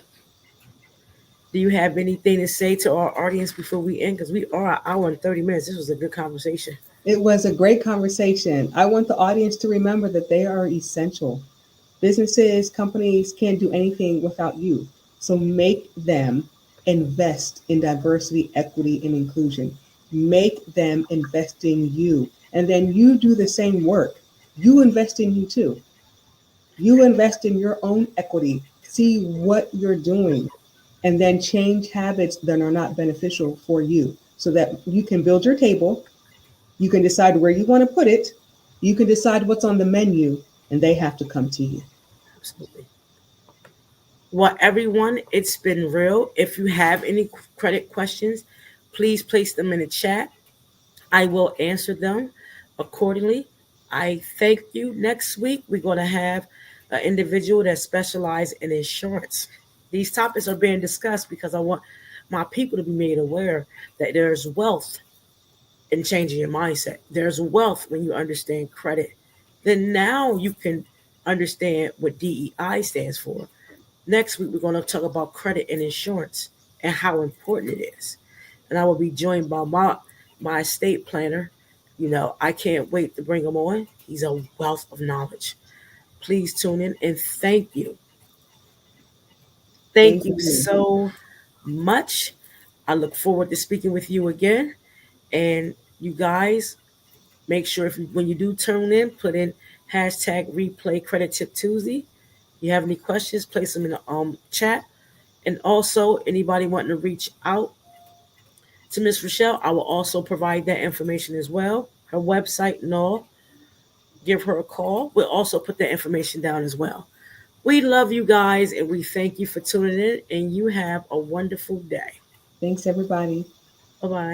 Do you have anything to say to our audience before we end? Because we are an hour and 30 minutes. This was a good conversation. It was a great conversation. I want the audience to remember that they are essential. Businesses, companies can't do anything without you. So make them invest in diversity, equity, and inclusion. Make them invest in you. And then you do the same work. You invest in you too. You invest in your own equity. See what you're doing. And then change habits that are not beneficial for you so that you can build your table. You can decide where you want to put it. You can decide what's on the menu, and they have to come to you. Absolutely. Well, everyone, it's been real. If you have any credit questions, please place them in the chat. I will answer them accordingly. I thank you. Next week, we're going to have an individual that specializes in insurance. These topics are being discussed because I want my people to be made aware that there's wealth in changing your mindset. There's wealth when you understand credit. Then now you can understand what DEI stands for. Next week, we're going to talk about credit and insurance and how important it is. and I will be joined by my estate planner. I can't wait to bring him on. He's a wealth of knowledge. Please tune in and thank you. Thank Thank you you. so much. I look forward to speaking with you again. And you guys, make sure when you do tune in, put in hashtag replay credit tip Tuesday. If you have any questions, place them in the chat. And also, anybody wanting to reach out to Miss Rochelle, I will also provide that information as well. Her website and all. Give her a call. We'll also put that information down as well. We love you guys and we thank you for tuning in, and you have a wonderful day. Thanks, everybody. Bye bye.